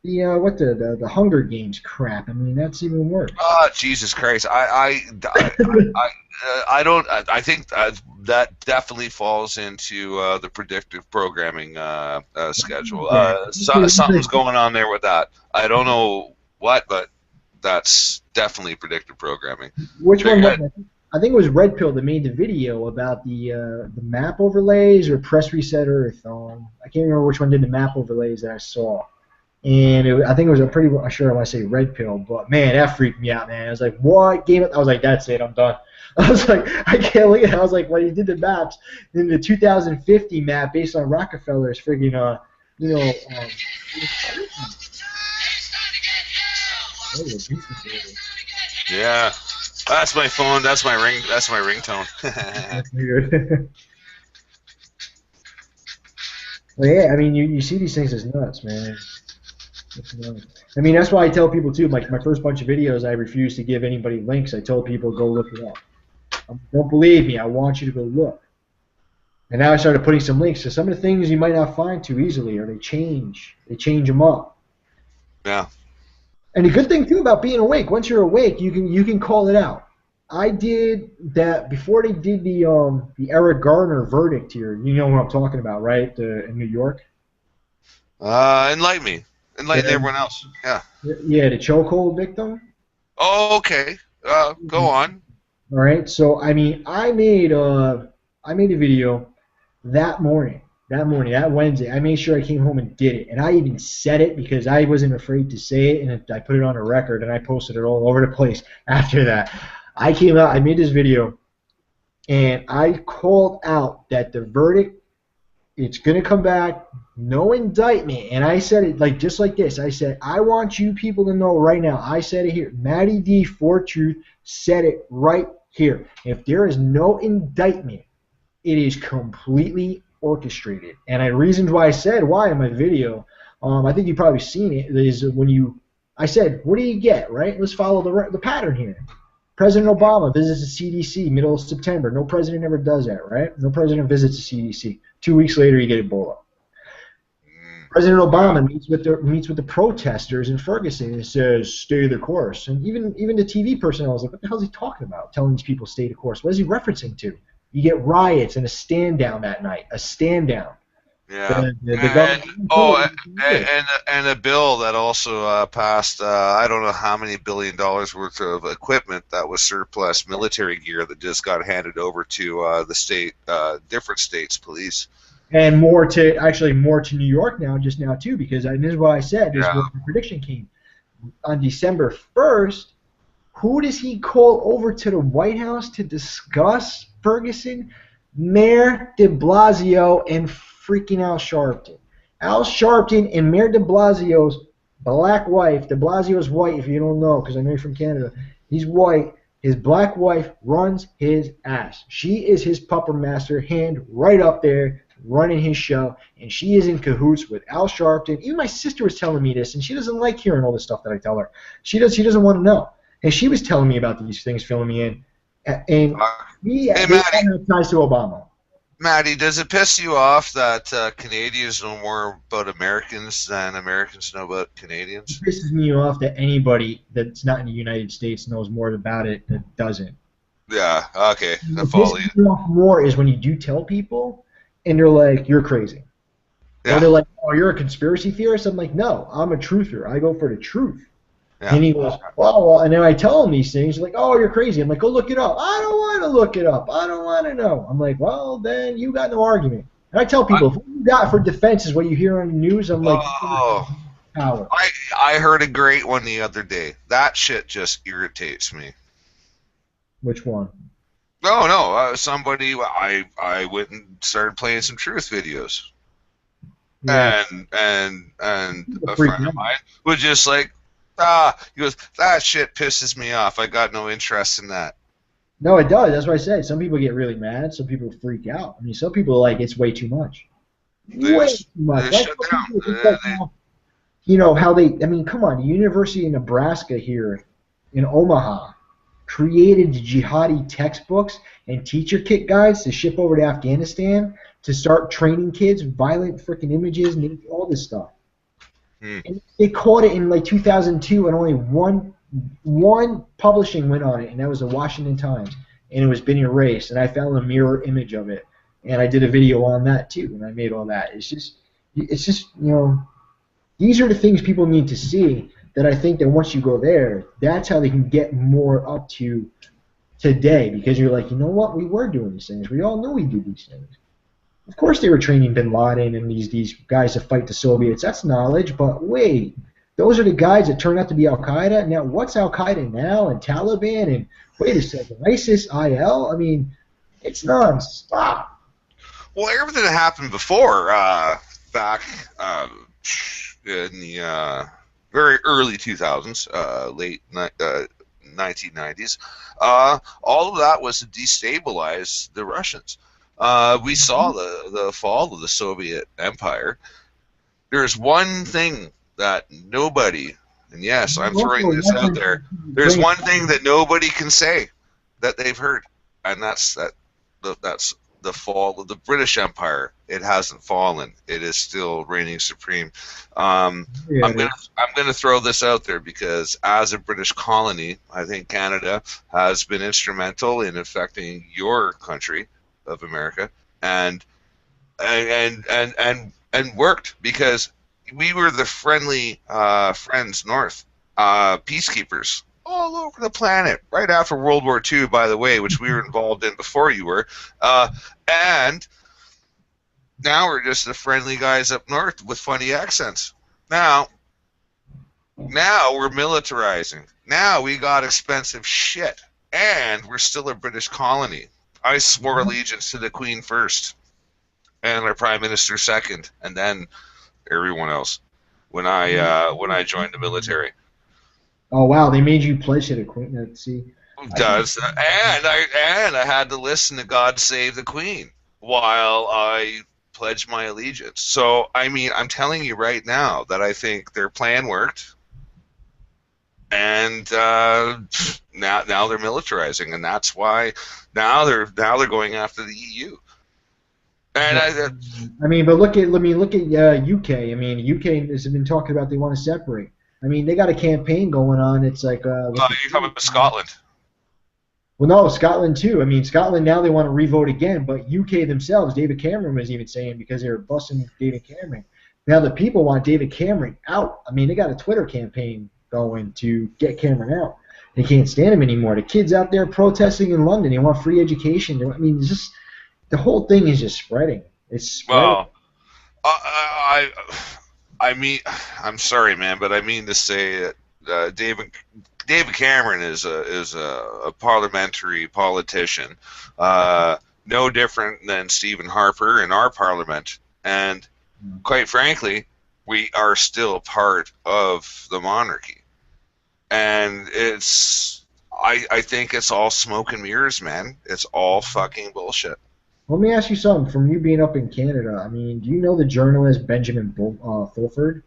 The Hunger Games crap. I mean, that's even worse. Oh, Jesus Christ! I think that definitely falls into the predictive programming schedule. Something's going on there with that. I don't know what, but that's definitely predictive programming. Which one? I think it was Red Pill that made the video about the map overlays or Press Reset Earth. I can't remember which one did the map overlays that I saw. And I think it was, I'm pretty sure I want to say Red Pill, but man, that freaked me out, man. I was like, what game? I was like, that's it, I'm done. I was like, I can't look at it. I was like, when he did the maps, then the 2050 map based on Rockefeller's friggin', yeah, that's my phone. That's my ring. That's my ringtone. Well, yeah, I mean, you see these things as nuts, man. I mean, that's why I tell people too. My first bunch of videos, I refuse to give anybody links. I told people go look it up. Don't believe me. I want you to go look. And now I started putting some links to some of the things you might not find too easily, or they change them up. Yeah. And the good thing too about being awake, once you're awake, you can call it out. I did that before they did the Eric Garner verdict here. You know what I'm talking about, right? In New York. Enlighten me. Enlighten everyone else. Yeah. Yeah, the chokehold victim. Oh, okay. Go on. All right. So I mean, I made a video that morning, that Wednesday. I made sure I came home and did it, and I even said it because I wasn't afraid to say it, and I put it on a record, and I posted it all over the place after that. I came out, I made this video, and I called out that the verdict, it's going to come back, no indictment, and I said it just like this. I said, I want you people to know right now, I said it here, Matty D for Truth said it right here. If there is no indictment, it is completely orchestrated. And the reasons why I said why in my video, I think you've probably seen it, is I said, what do you get, right? Let's follow the pattern here. President Obama visits the CDC middle of September. No president ever does that, right? No president visits the CDC. 2 weeks later, you get Ebola. President Obama meets with the protesters in Ferguson and says, stay the course. And even the TV personnel was like, what the hell is he talking about, telling these people stay the course? What is he referencing to? You get riots and a stand down that night. A stand down. Yeah. And a bill that also passed, I don't know how many $1 billion worth of equipment that was surplus military gear that just got handed over to the state, different states' police. And more to New York now too, because this is what I said. This is where the prediction came. On December 1st, Who does he call over to the White House to discuss Ferguson? Mayor de Blasio and freaking Al Sharpton. Al Sharpton and Mayor de Blasio's black wife, de Blasio's white, if you don't know, because I know you're from Canada, he's white. His black wife runs his ass. She is his puppet master, hand right up there, running his show, and she is in cahoots with Al Sharpton. Even my sister was telling me this, and she doesn't like hearing all this stuff that I tell her. She doesn't want to know. And she was telling me about these things, filling me in. And he Hey, Maddie. ties to Obama. Maddie, does it piss you off that Canadians know more about Americans than Americans know about Canadians? It pisses me off that anybody that's not in the United States knows more about it that doesn't. Yeah, okay. I What follow you. pisses me off more is when you do tell people, and they're like, you're crazy. Yeah. Or they're like, oh, you're a conspiracy theorist? I'm like, no, I'm a truther. I go for the truth. Yeah. And he goes, well, and then I tell him these things, like, oh, you're crazy. I'm like, go look it up. I don't want to look it up. I don't want to know. I'm like, well, then you got no argument. And I tell people, if what you got for defense is what you hear on the news, I'm like, power. I heard a great one the other day. That shit just irritates me. Which one? No, somebody, I went and started playing some truth videos. Yeah. And a friend of mine was just like, he goes, that shit pisses me off. I got no interest in that. No, it does. That's what I said. Some people get really mad. Some people freak out. I mean, some people are like, it's way too much. Way too much. They shut down. You know, how they, I mean, come on. The University of Nebraska here in Omaha created jihadi textbooks and teacher kit guides to ship over to Afghanistan to start training kids, violent freaking images, and all this stuff. And they caught it in like 2002, and only one publishing went on it, and that was the Washington Times, and it was been erased. And I found a mirror image of it, and I did a video on that too, and I made all that. It's just you know, these are the things people need to see. That I think that once you go there, that's how they can get more up to today, because you're like, you know what, we were doing these things. We all knew we did these things. Of course they were training Bin Laden and these guys to fight the Soviets. That's knowledge, but wait, those are the guys that turned out to be Al-Qaeda. Now, what's Al-Qaeda now and Taliban and, wait a second, ISIS, IL? I mean, it's non-stop. Well, everything that happened before, back in the very early 2000s, late 1990s, all of that was to destabilize the Russians. We saw the fall of the Soviet Empire. There's one thing that nobody, and yes, I'm throwing this out there, there's one thing that nobody can say that they've heard, and that's the fall of the British Empire. It hasn't fallen. It is still reigning supreme. I'm gonna throw this out there because as a British colony, I think Canada has been instrumental in affecting your country of America, and worked, because we were the friendly friends north, peacekeepers all over the planet right after World War II, by the way, which we were involved in before you were, and now we're just the friendly guys up north with funny accents. Now we're militarizing. Now we got expensive shit, and we're still a British colony. I swore allegiance to the Queen first, and our Prime Minister second, and then everyone else when I joined the military. Oh wow, they made you pledge to the Queen. Let's see. Does and I had to listen to God Save the Queen while I pledged my allegiance. So I mean, I'm telling you right now that I think their plan worked. And now they're militarizing, and that's why now they're going after the EU. And I mean, but look at UK. I mean, UK has been talking about they want to separate. I mean, they got a campaign going on. It's like you're talking about Scotland. Well, no, Scotland too. I mean, Scotland now they want to re-vote again, but UK themselves, David Cameron was even saying, because they were busting David Cameron. Now the people want David Cameron out. I mean, they got a Twitter campaign going to get Cameron out. They can't stand him anymore. The kids out there protesting in London, they want free education. I mean, it's just the whole thing is just spreading. It's spreading. Well, I mean, I'm sorry, man, but I mean to say that David David Cameron is a parliamentary politician, no different than Stephen Harper in our parliament, and quite frankly, we are still part of the monarchy, and I think it's all smoke and mirrors, man. It's all fucking bullshit. Let me ask you something. From you being up in Canada, I mean, do you know the journalist Benjamin Fulford?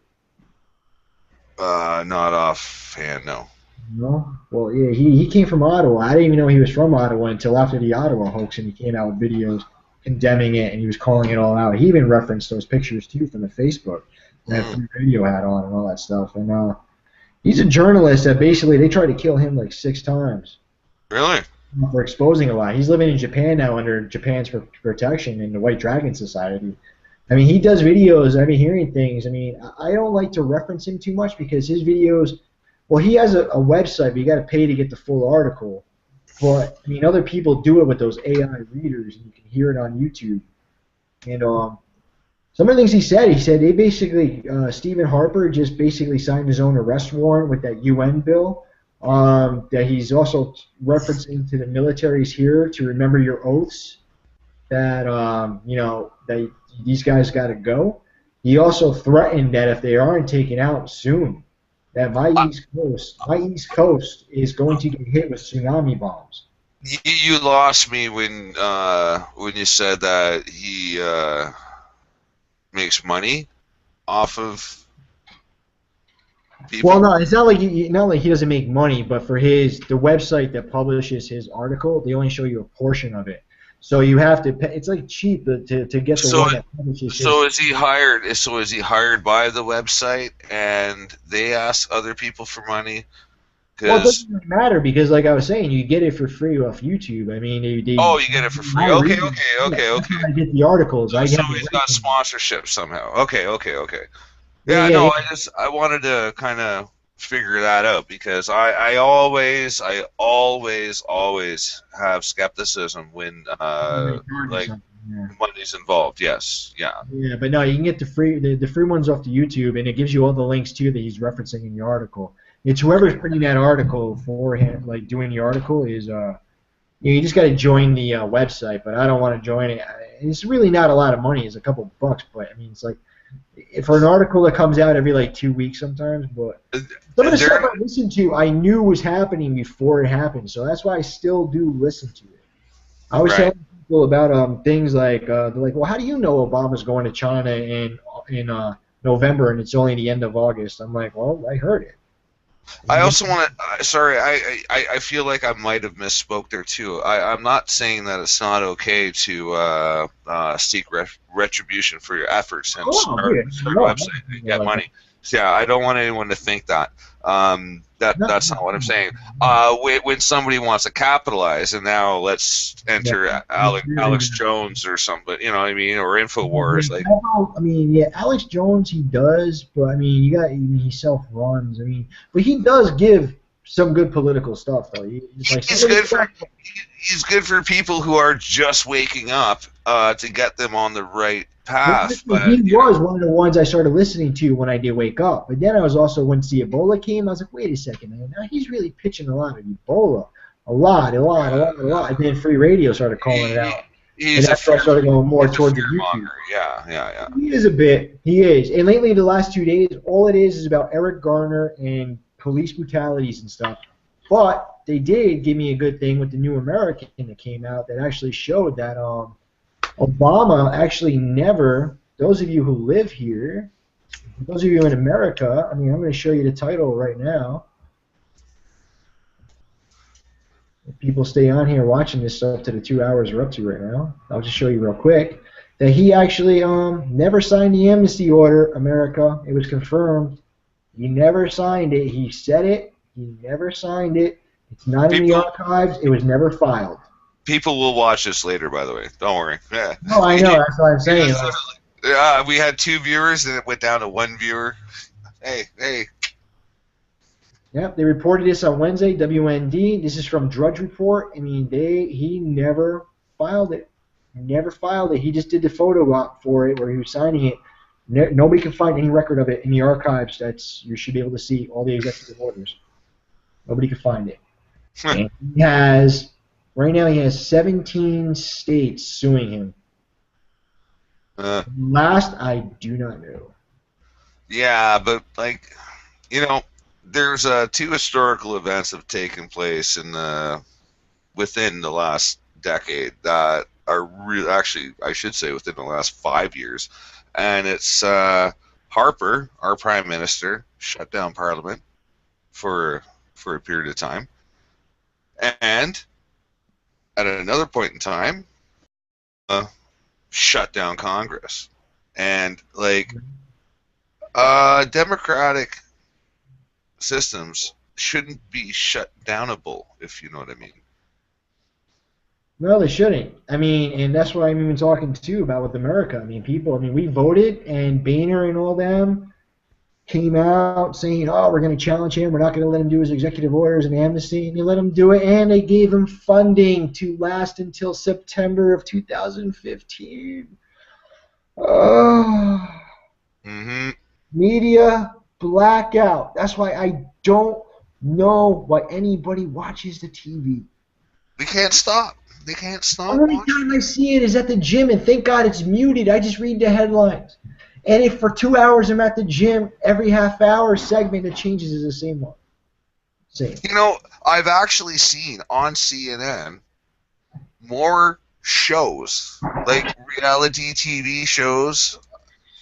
Not offhand, no. No? Well, yeah, he came from Ottawa. I didn't even know he was from Ottawa until after the Ottawa hoax, and he came out with videos condemning it, and he was calling it all out. He even referenced those pictures, too, from the Facebook that Free Radio had on and all that stuff. And he's a journalist that basically they tried to kill him like 6 times. Really? For exposing a lie. He's living in Japan now under Japan's protection in the White Dragon Society. I mean, he does videos. I've been hearing things. I mean, I don't like to reference him too much because his videos, well, he has a website, but you got to pay to get the full article. But, I mean, other people do it with those AI readers, and you can hear it on YouTube. And some of the things he said they basically, Stephen Harper just basically signed his own arrest warrant with that UN bill. That he's also referencing to the militaries here to remember your oaths, that that these guys got to go. He also threatened that if they aren't taken out soon, that my East Coast is going to get hit with tsunami bombs. You lost me when you said that he makes money off of people. Well, no, it's not like he doesn't make money, but for the website that publishes his article, they only show you a portion of it. So you have to pay. It's like cheap to get the one that publishes. So is he hired? So is he hired by the website, and they ask other people for money? Well, it doesn't really matter because, like I was saying, you get it for free off YouTube. I mean, you get it for free. Okay. I get the articles. So he's got sponsorship somehow. Okay. Yeah, no, I wanted to kind of figure that out because I always have skepticism when money's involved. Yes, yeah. Yeah, but no, you can get the free ones off the YouTube, and it gives you all the links too that he's referencing in the article. It's whoever's putting that article for him, like doing the article, is you just got to join the website. But I don't want to join it. It's really not a lot of money. It's a couple bucks, but I mean, it's like. For an article that comes out every like 2 weeks sometimes, but some of the stuff I listen to, I knew was happening before it happened, so that's why I still do listen to it. I was telling people about things like they're like, well, how do you know Obama's going to China in November and it's only the end of August? I'm like, well, I heard it. I also want to. Sorry, I feel like I might have misspoke there too. I'm not saying that it's not okay to seek retribution for your efforts and start a website and get money. So, yeah, I don't want anyone to think that. That's not what I'm saying. When somebody wants to capitalize, and now let's enter Alex Jones or somebody, you know what I mean, or Infowars. Like, I mean, yeah, Alex Jones he does, but I mean, he self-runs. I mean, but he does give some good political stuff though. He's good for people who are just waking up to get them on the right path. But he was one of the ones I started listening to when I did wake up. But then I was also, once the Ebola came, I was like, wait a second, man. Now he's really pitching a lot of Ebola. A lot. And then Free Radio started calling it out. And that's why I started going more towards the YouTube. Yeah. He is a bit. He is. And lately, the last 2 days, all it is about Eric Garner and police brutalities and stuff. But they did give me a good thing with the New American that came out that actually showed that Obama actually never, those of you who live here, those of you in America, I mean, I'm going to show you the title right now. If people stay on here watching this up to the 2 hours we're up to right now, I'll just show you real quick that he actually never signed the amnesty order, America. It was confirmed. He never signed it. He said it. He never signed it. It's not in the archives. It was never filed. People will watch this later, by the way. Don't worry. Yeah. No, I know. That's what I'm saying. We had 2 viewers, and it went down to 1 viewer. Hey. Yep, they reported this on Wednesday, WND. This is from Drudge Report. I mean, he never filed it. He just did the photo op for it where he was signing it. Nobody can find any record of it in the archives. You should be able to see all the executive orders. Nobody could find it. And he has, right now he has 17 states suing him. Last, I do not know. Yeah, but like, you know, there's 2 historical events that have taken place within the last decade that are real. Actually, I should say within the last 5 years, and it's Harper, our prime minister, shut down Parliament for a period of time, and at another point in time, shut down Congress, and like. Democratic systems shouldn't be shut downable, if you know what I mean. No, they shouldn't. I mean, and that's what I'm even talking too about with America. I mean, people. I mean, we voted, and Boehner and all them came out saying, "Oh, we're going to challenge him. We're not going to let him do his executive orders and amnesty." And they let him do it, and they gave him funding to last until September of 2015. Oh. Mm-hmm. Media blackout. That's why I don't know why anybody watches the TV. They can't stop. They can't stop. The only time I see it is at the gym, and thank God it's muted. I just read the headlines. And if for 2 hours I'm at the gym, every half-hour segment that changes is the same one. Same. You know, I've actually seen on CNN more shows, like reality TV shows,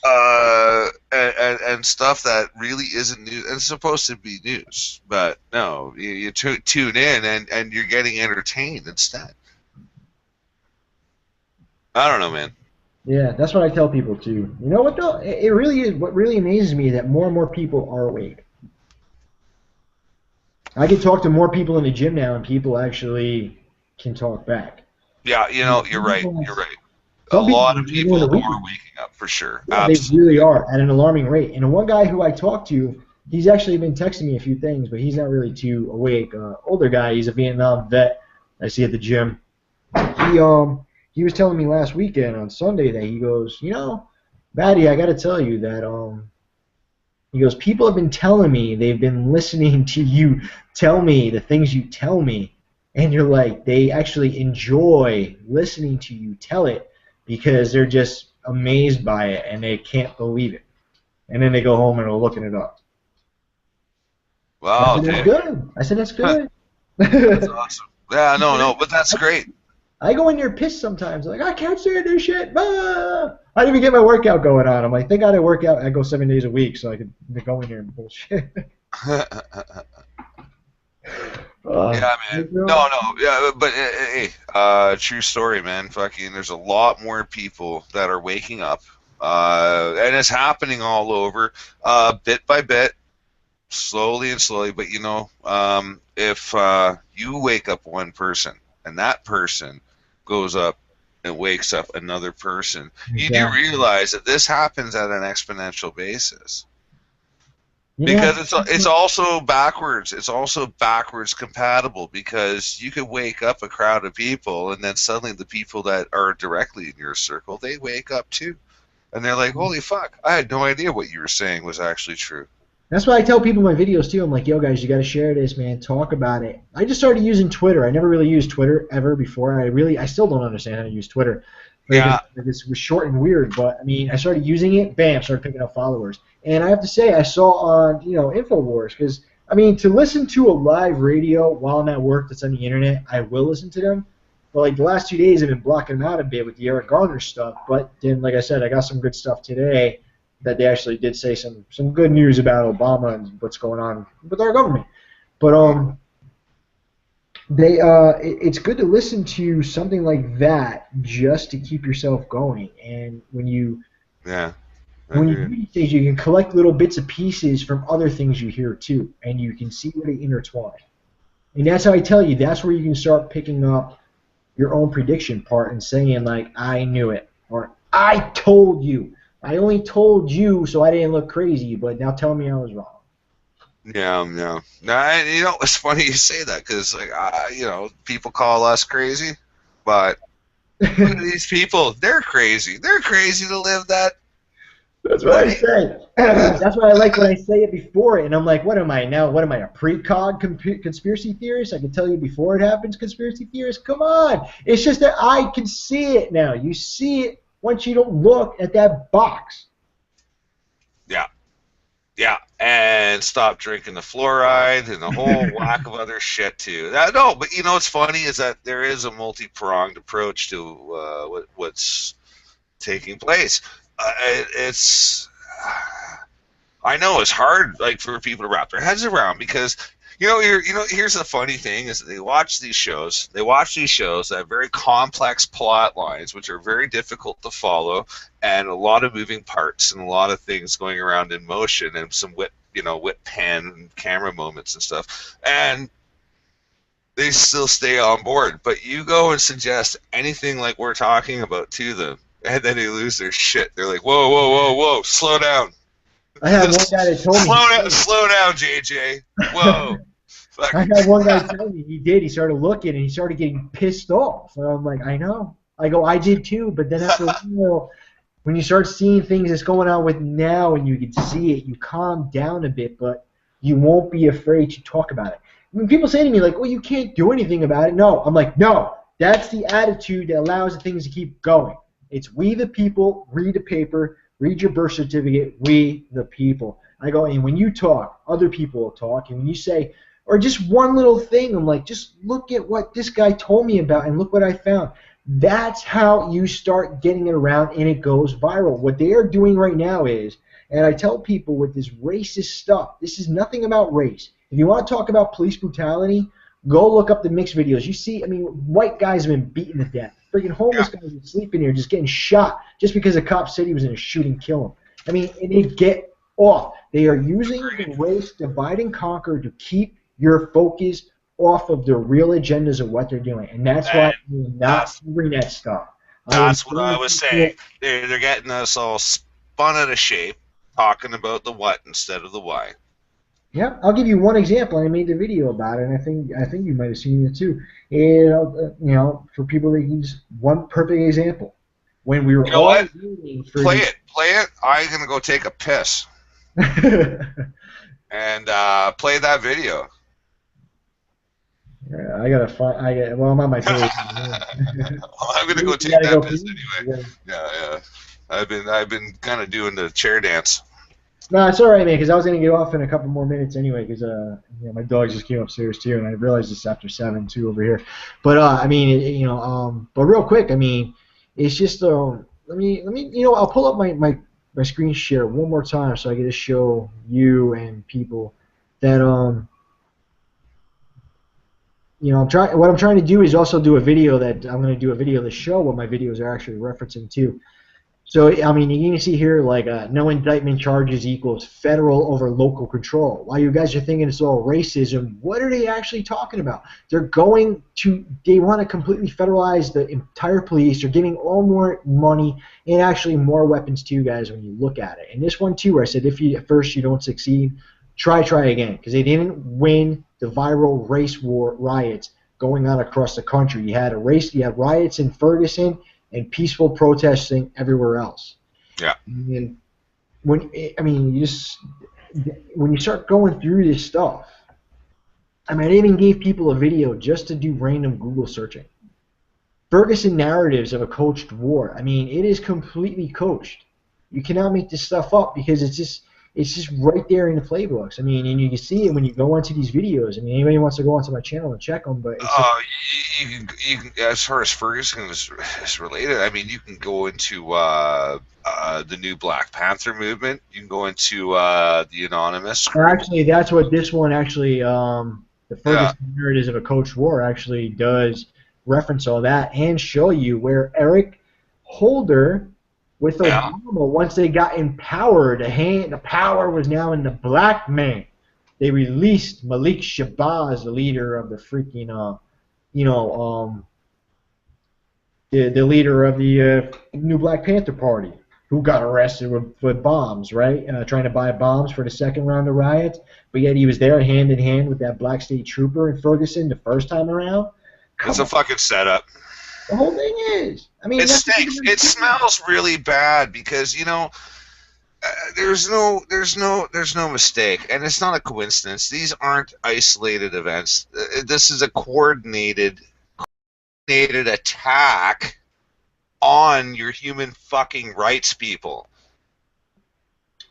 and stuff that really isn't news. And it's supposed to be news, but no, you tune in and you're getting entertained instead. I don't know, man. Yeah, that's what I tell people too. You know what though? It really is. What really amazes me is that more and more people are awake. I can talk to more people in the gym now, and people actually can talk back. Yeah, you know, you're right. You're right. A lot of people are waking up for sure. Yeah, they really are at an alarming rate. And one guy who I talked to, he's actually been texting me a few things, but he's not really too awake. Older guy, he's a Vietnam vet. I see at the gym. He was telling me last weekend on Sunday that he goes, you know, Batty, I got to tell you that he goes, people have been telling me they've been listening to you tell me the things you tell me, and you're like, they actually enjoy listening to you tell it. Because they're just amazed by it and they can't believe it. And then they go home and are looking it up. Wow, I said, that's good. I said, that's good. That's awesome. Yeah, no, but that's great. I go in there pissed sometimes. Like, I can't stand this shit. Ah! I didn't even get my workout going on. I'm like, thank God I work out. I go 7 days a week so I can go in here and bullshit. Yeah, man. No, yeah, but hey, true story, man. Fucking, there's a lot more people that are waking up, and it's happening all over, bit by bit, slowly and slowly. But you know, if you wake up one person and that person goes up and wakes up another person, you do realize that this happens at an exponential basis. Because it's also backwards. It's also backwards compatible because you could wake up a crowd of people and then suddenly the people that are directly in your circle, they wake up too. And they're like, holy fuck, I had no idea what you were saying was actually true. That's why I tell people in my videos too. I'm like, yo guys, you got to share this, man. Talk about it. I just started using Twitter. I never really used Twitter ever before. I still don't understand how to use Twitter. Yeah. It was short and weird, but I mean, I started using it, bam, started picking up followers. And I have to say, I saw on, InfoWars, because, I mean, to listen to a live radio while I'm at work that's on the internet, I will listen to them. But, like, the last 2 days I've been blocking them out a bit with the Eric Garner stuff. But then, like I said, I got some good stuff today that they actually did say some good news about Obama and what's going on with our government. But, it's good to listen to something like that just to keep yourself going. And when you do these things, you can collect little bits and pieces from other things you hear too, and you can see where they intertwine. And that's how I tell you, that's where you can start picking up your own prediction part and saying, like, I knew it, or I told you. I only told you so I didn't look crazy, but now tell me I was wrong. Yeah. Now, it's funny you say that because, like, people call us crazy, but look at these people. They're crazy. They're crazy to live that That's what I say. That's why I like when I say it before it, and I'm like, what am I now? What am I, a precog conspiracy theorist? I can tell you before it happens, conspiracy theorist? Come on. It's just that I can see it now. You see it once you don't look at that box. Yeah. Yeah, and stop drinking the fluoride and the whole whack of other shit too. No, but you know what's funny is that there is a multi-pronged approach to what's taking place. It's I know it's hard, like, for people to wrap their heads around, because here's the funny thing is that they watch these shows that have very complex plot lines, which are very difficult to follow, and a lot of moving parts and a lot of things going around in motion, and some whip pan and camera moments and stuff, and they still stay on board. But you go and suggest anything like we're talking about to them, and then they lose their shit. They're like, whoa, whoa, whoa, whoa, slow down. I had one guy that told me. Slow down, JJ. Whoa. I had one guy tell me he did. He started looking and he started getting pissed off. And I'm like, I know. I go, I did too. But then after a while, when you start seeing things that's going on with now and you can see it, you calm down a bit, but you won't be afraid to talk about it. When people say to me, like, well, you can't do anything about it. No. I'm like, no. That's the attitude that allows the things to keep going. It's we the people, read the paper, read your birth certificate, we the people. I go, and when you talk, other people will talk. And when you say, or just one little thing, I'm like, just look at what this guy told me about and look what I found. That's how you start getting it around and it goes viral. What they are doing right now is, and I tell people with this racist stuff, this is nothing about race. If you want to talk about police brutality, go look up the mixed videos. You see, I mean, white guys have been beaten to death. Freaking homeless guys are sleeping here just getting shot just because a cop said he was going to shoot and kill him. I mean, and they get off. They are using the race divide and conquer to keep your focus off of the real agendas of what they're doing. And that's why we're not covering that stuff. That's what I was saying. They're getting us all spun out of shape talking about the what instead of the why. Yeah, I'll give you one example. I made the video about it, and I think you might have seen it too. And for people that use one perfect example, when we were waiting for play it. I'm gonna go take a piss, and play that video. Yeah, I gotta find. Well, I'm on my television. I'm gonna go take that piss anyway. Yeah. I've been kind of doing the chair dance. No, it's all right, man, because I was going to get off in a couple more minutes anyway, because my dog just came upstairs too, and I realized it's after 7 too over here. But but real quick, I mean, it's just let me I'll pull up my screen share one more time so I get to show you and people that what I'm trying to do is also do a video that I'm going to do a video to show what my videos are actually referencing too. So, I mean, you can see here, like, no indictment charges equals federal over local control. While you guys are thinking it's all racism, what are they actually talking about? They want to completely federalize the entire police. They're giving all more money and actually more weapons to you guys when you look at it. And this one, too, where I said if at first you don't succeed, try again. Because they didn't win the viral race war riots going on across the country. You had riots in Ferguson, and peaceful protesting everywhere else. Yeah. And when you start going through this stuff, I mean, I even gave people a video just to do random Google searching. Ferguson narratives of a coached war. I mean, it is completely coached. You cannot make this stuff up because it's just right there in the playbooks. I mean, and you can see it when you go onto these videos. I mean, anybody wants to go onto my channel and check them, but you can as far as Ferguson is related, I mean, you can go into the new Black Panther movement. You can go into the Anonymous. Actually, that's what this one actually, the Ferguson narratives of a coached war actually does reference all that and show you where Eric Holder with Obama, once they got empowered, the power was now in the black man. They released Malik Shabazz, the leader of the freaking, the leader of the new Black Panther Party, who got arrested with bombs, right? Trying to buy bombs for the second round of riots, but yet he was there hand in hand with that black state trooper in Ferguson the first time around. It's a fucking setup. The whole thing is. I mean, it stinks. It smells really bad because, there's no mistake, and it's not a coincidence. These aren't isolated events. This is a coordinated attack on your human fucking rights, people.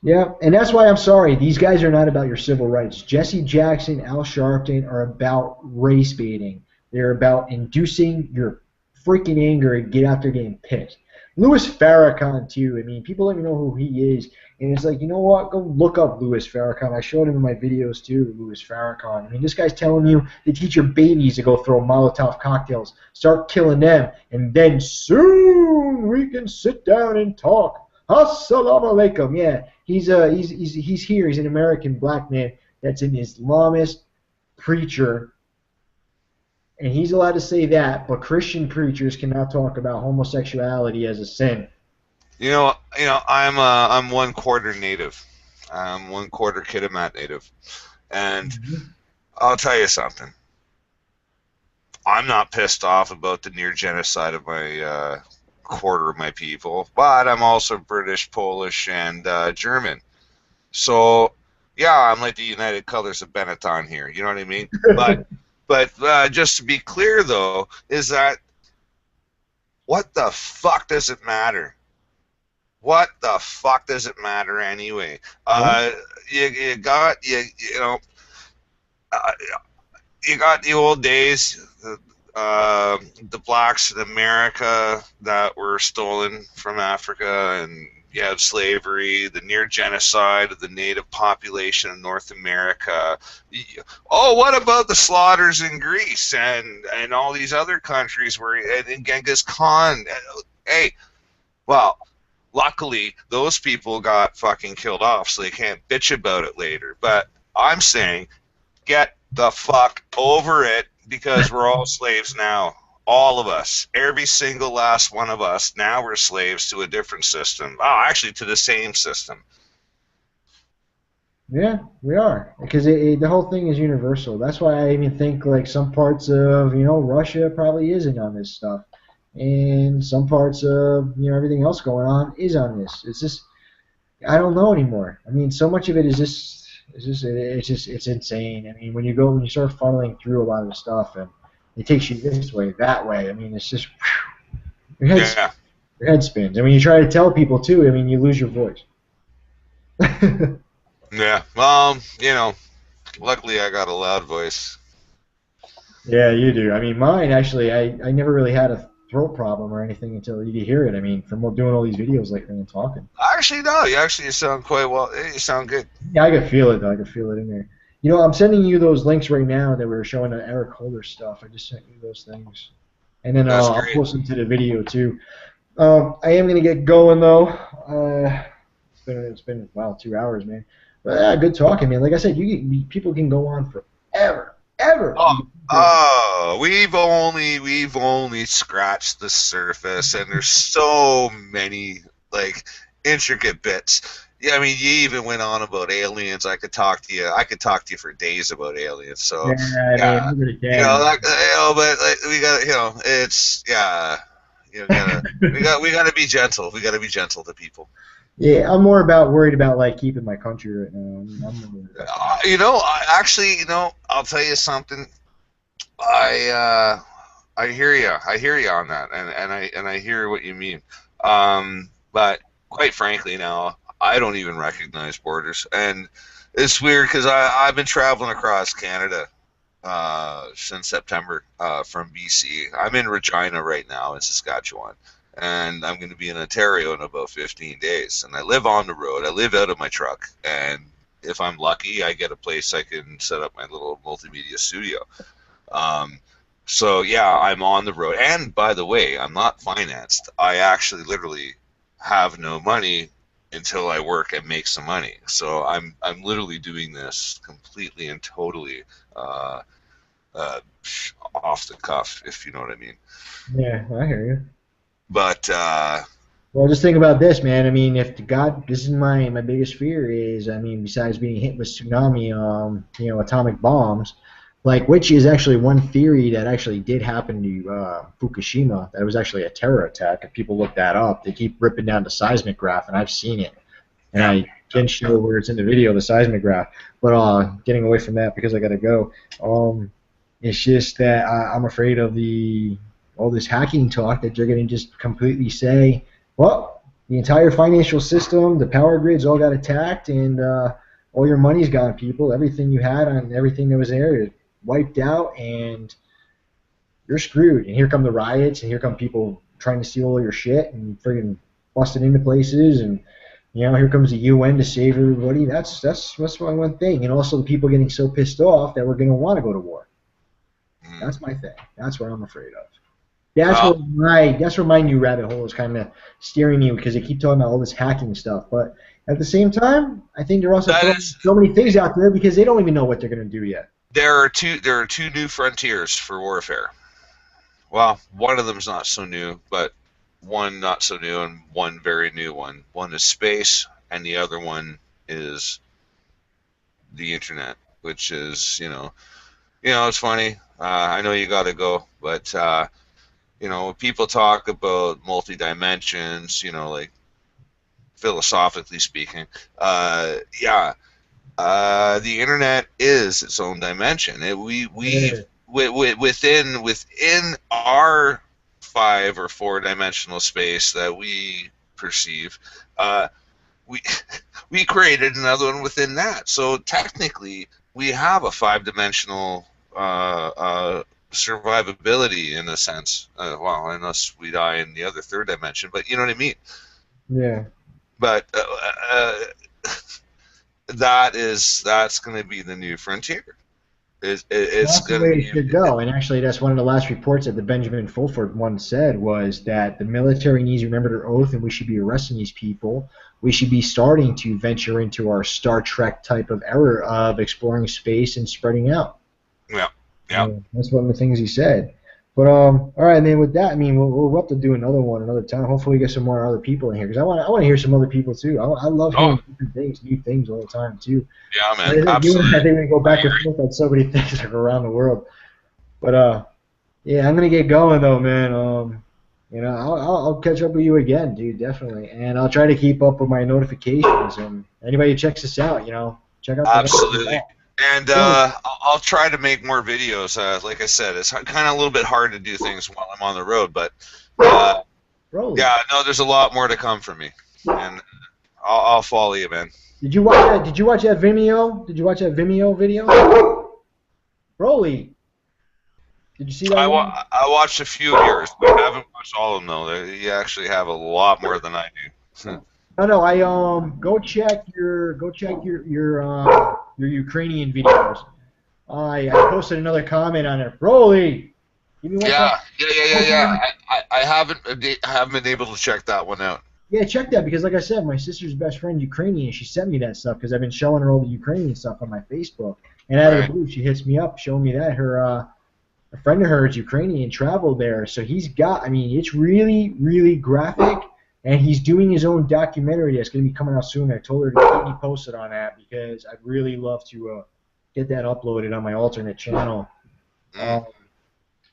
Yeah, and that's why I'm sorry. These guys are not about your civil rights. Jesse Jackson, Al Sharpton are about race baiting. They're about inducing your freaking anger and get out there getting pissed. Louis Farrakhan, too. I mean, people don't even know who he is. And it's like, you know what? Go look up Louis Farrakhan. I showed him in my videos, too, Louis Farrakhan. I mean, this guy's telling you to teach your babies to go throw Molotov cocktails. Start killing them. And then soon we can sit down and talk. Assalamu alaikum. Yeah, he's here. He's an American black man that's an Islamist preacher. And he's allowed to say that, but Christian preachers cannot talk about homosexuality as a sin. You know, I'm 1/4 native. I'm 1/4 Kitimat native, and I'll tell you something. I'm not pissed off about the near genocide of my quarter of my people, but I'm also British, Polish, and German. So, yeah, I'm like the United Colors of Benetton here. You know what I mean? But just to be clear, though, is that what the fuck does it matter? What the fuck does it matter anyway? You got the old days, the blacks in America that were stolen from Africa, and you have slavery, the near genocide of the native population of North America. Oh, what about the slaughters in Greece and all these other countries where in Genghis Khan? Hey, well, luckily those people got fucking killed off, so they can't bitch about it later. But I'm saying, get the fuck over it, because we're all slaves now. All of us, every single last one of us, now we're slaves to a different system. Oh, actually, to the same system. Yeah, we are, because the whole thing is universal. That's why I even think like some parts of Russia probably isn't on this stuff, and some parts of everything else going on is on this. It's just I don't know anymore. I mean, so much of it is just it's insane. I mean, when you start funneling through a lot of the stuff and it takes you this way, that way. I mean, it's just your head spins. And when you try to tell people too, I mean, you lose your voice. Yeah. Well, luckily I got a loud voice. Yeah, you do. I mean, mine actually, I never really had a throat problem or anything until you hear it. I mean, from doing all these videos lately and talking. Actually, no. You sound quite well. You sound good. Yeah, I can feel it though. I can feel it in there. I'm sending you those links right now that we were showing the Eric Holder stuff. I just sent you those things. And then I'll post them to the video, too. I am going to get going, though. It's been 2 hours, man. But good talking, man. Like I said, people can go on forever. Ever. Oh, we've only scratched the surface, and there's so many, intricate bits. Yeah, I mean, you even went on about aliens. I could talk to you for days about aliens. So yeah, but we got it's we got to be gentle. We got to be gentle to people. Yeah, I'm more worried about keeping my country right now. I'll tell you something. I hear you. I hear you on that, and I hear what you mean. But quite frankly, now, I don't even recognize borders, and it's weird because I've been traveling across Canada since September from BC. I'm in Regina right now in Saskatchewan, and I'm going to be in Ontario in about 15 days. And I live on the road. I live out of my truck, and if I'm lucky, I get a place I can set up my little multimedia studio. So yeah, I'm on the road. And by the way, I'm not financed. I actually literally have no money until I work and make some money. So I'm literally doing this completely and totally off the cuff, if you know what I mean. Yeah, I hear you. But well, just think about this, man. I mean, this is my biggest fear is, I mean, besides being hit with tsunami, atomic bombs, which is actually one theory that actually did happen to Fukushima. That was actually a terror attack. If people look that up, they keep ripping down the seismic graph, and I've seen it. and I didn't show where it's in the video, the seismograph. But getting away from that because I got to go. It's just that I'm afraid of all this hacking talk that you're going to just completely say, well, the entire financial system, the power grids all got attacked, and all your money's gone, people. Everything you had on everything that was there is wiped out, and you're screwed. And here come the riots, and here come people trying to steal all your shit and friggin' busting into places, and here comes the UN to save everybody. That's my one thing. And also the people getting so pissed off that we're going to want to go to war. That's my thing. That's what I'm afraid of. That's where my new rabbit hole is kind of steering me, because they keep talking about all this hacking stuff. But at the same time, I think they're also throwing so many things out there because they don't even know what they're going to do yet. There are two new frontiers for warfare. Well, one of them's not so new, but one not so new and one very new one. One is space, and the other one is the internet, which is, it's funny. I know you got to go, but people talk about multi-dimensions, like philosophically speaking. The internet is its own dimension. Within our 5 or 4 dimensional space that we perceive, we created another one within that. So technically, we have a 5-dimensional survivability in a sense. Well, unless we die in the other 3rd dimension, but you know what I mean. Yeah. But that's going to be the new frontier. It's the way it should go. And actually, that's one of the last reports that the Benjamin Fulford one said, was that the military needs to remember their oath, and we should be arresting these people. We should be starting to venture into our Star Trek type of era of exploring space and spreading out. Yeah. That's one of the things he said. But all right, and then with that, we'll have to do another one another time. Hopefully, we get some more other people in here, because I want to hear some other people too. I love hearing different things, new things all the time too. Yeah, man, absolutely. I think we go back and forth on so many things around the world. But I'm gonna get going though, man. I'll catch up with you again, dude, definitely, and I'll try to keep up with my notifications. And anybody who checks this out, check out. Absolutely. And I'll try to make more videos. Like I said, it's kind of a little bit hard to do things while I'm on the road, but there's a lot more to come from me, and I'll follow you, man. Did you watch that? Did you watch that Vimeo? Did you watch that Vimeo video? Broly, did you see that? I watched a few of yours. I haven't watched all of them though. You actually have a lot more than I do. No, I go check your Ukrainian videos. I posted another comment on it. Broly, give me one. Yeah. I haven't been able to check that one out. Yeah, check that, because like I said, my sister's best friend Ukrainian. She sent me that stuff because I've been showing her all the Ukrainian stuff on my Facebook. And out of the blue, she hits me up showing me that a friend of hers, Ukrainian, traveled there. So he's got, it's really, really graphic. And he's doing his own documentary that's going to be coming out soon. I told her to keep me posted on that, because I'd really love to get that uploaded on my alternate channel.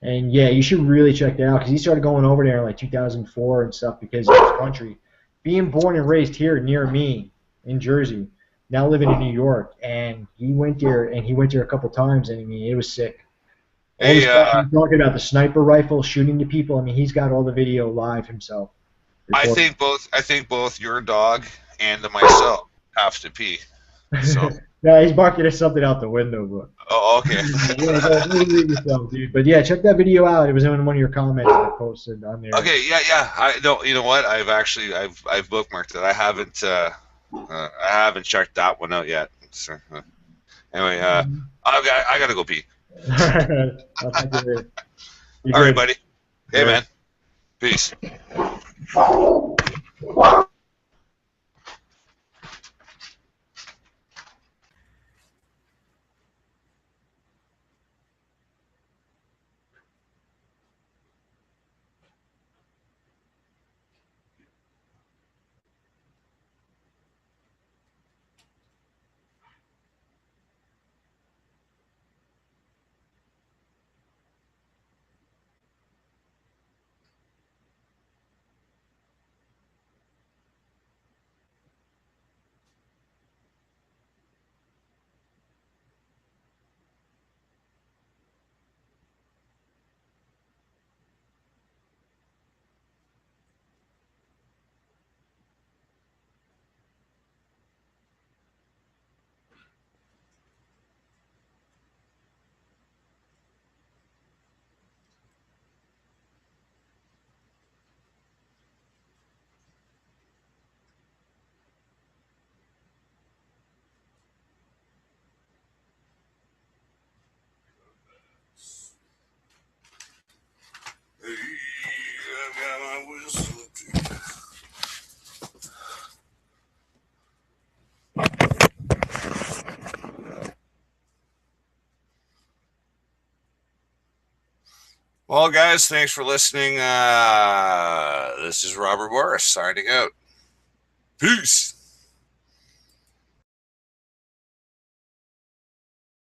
And yeah, you should really check that out, because he started going over there in like 2004 and stuff, because of his country. Being born and raised here near me in Jersey, now living in New York, and he went there a couple times, and it was sick. Hey, talking about the sniper rifle shooting to people. He's got all the video live himself. I think both your dog and myself have to pee. So. Yeah, he's barking at something out the window, but. Oh, okay. Yourself, dude. But yeah, check that video out. It was in one of your comments I posted on there. Okay, yeah. You know what? I've bookmarked it. I haven't checked that one out yet. So, anyway, I gotta go pee. All right, buddy. Hey, man. Peace. Well, guys, thanks for listening. This is Robert Morris signing out. Peace.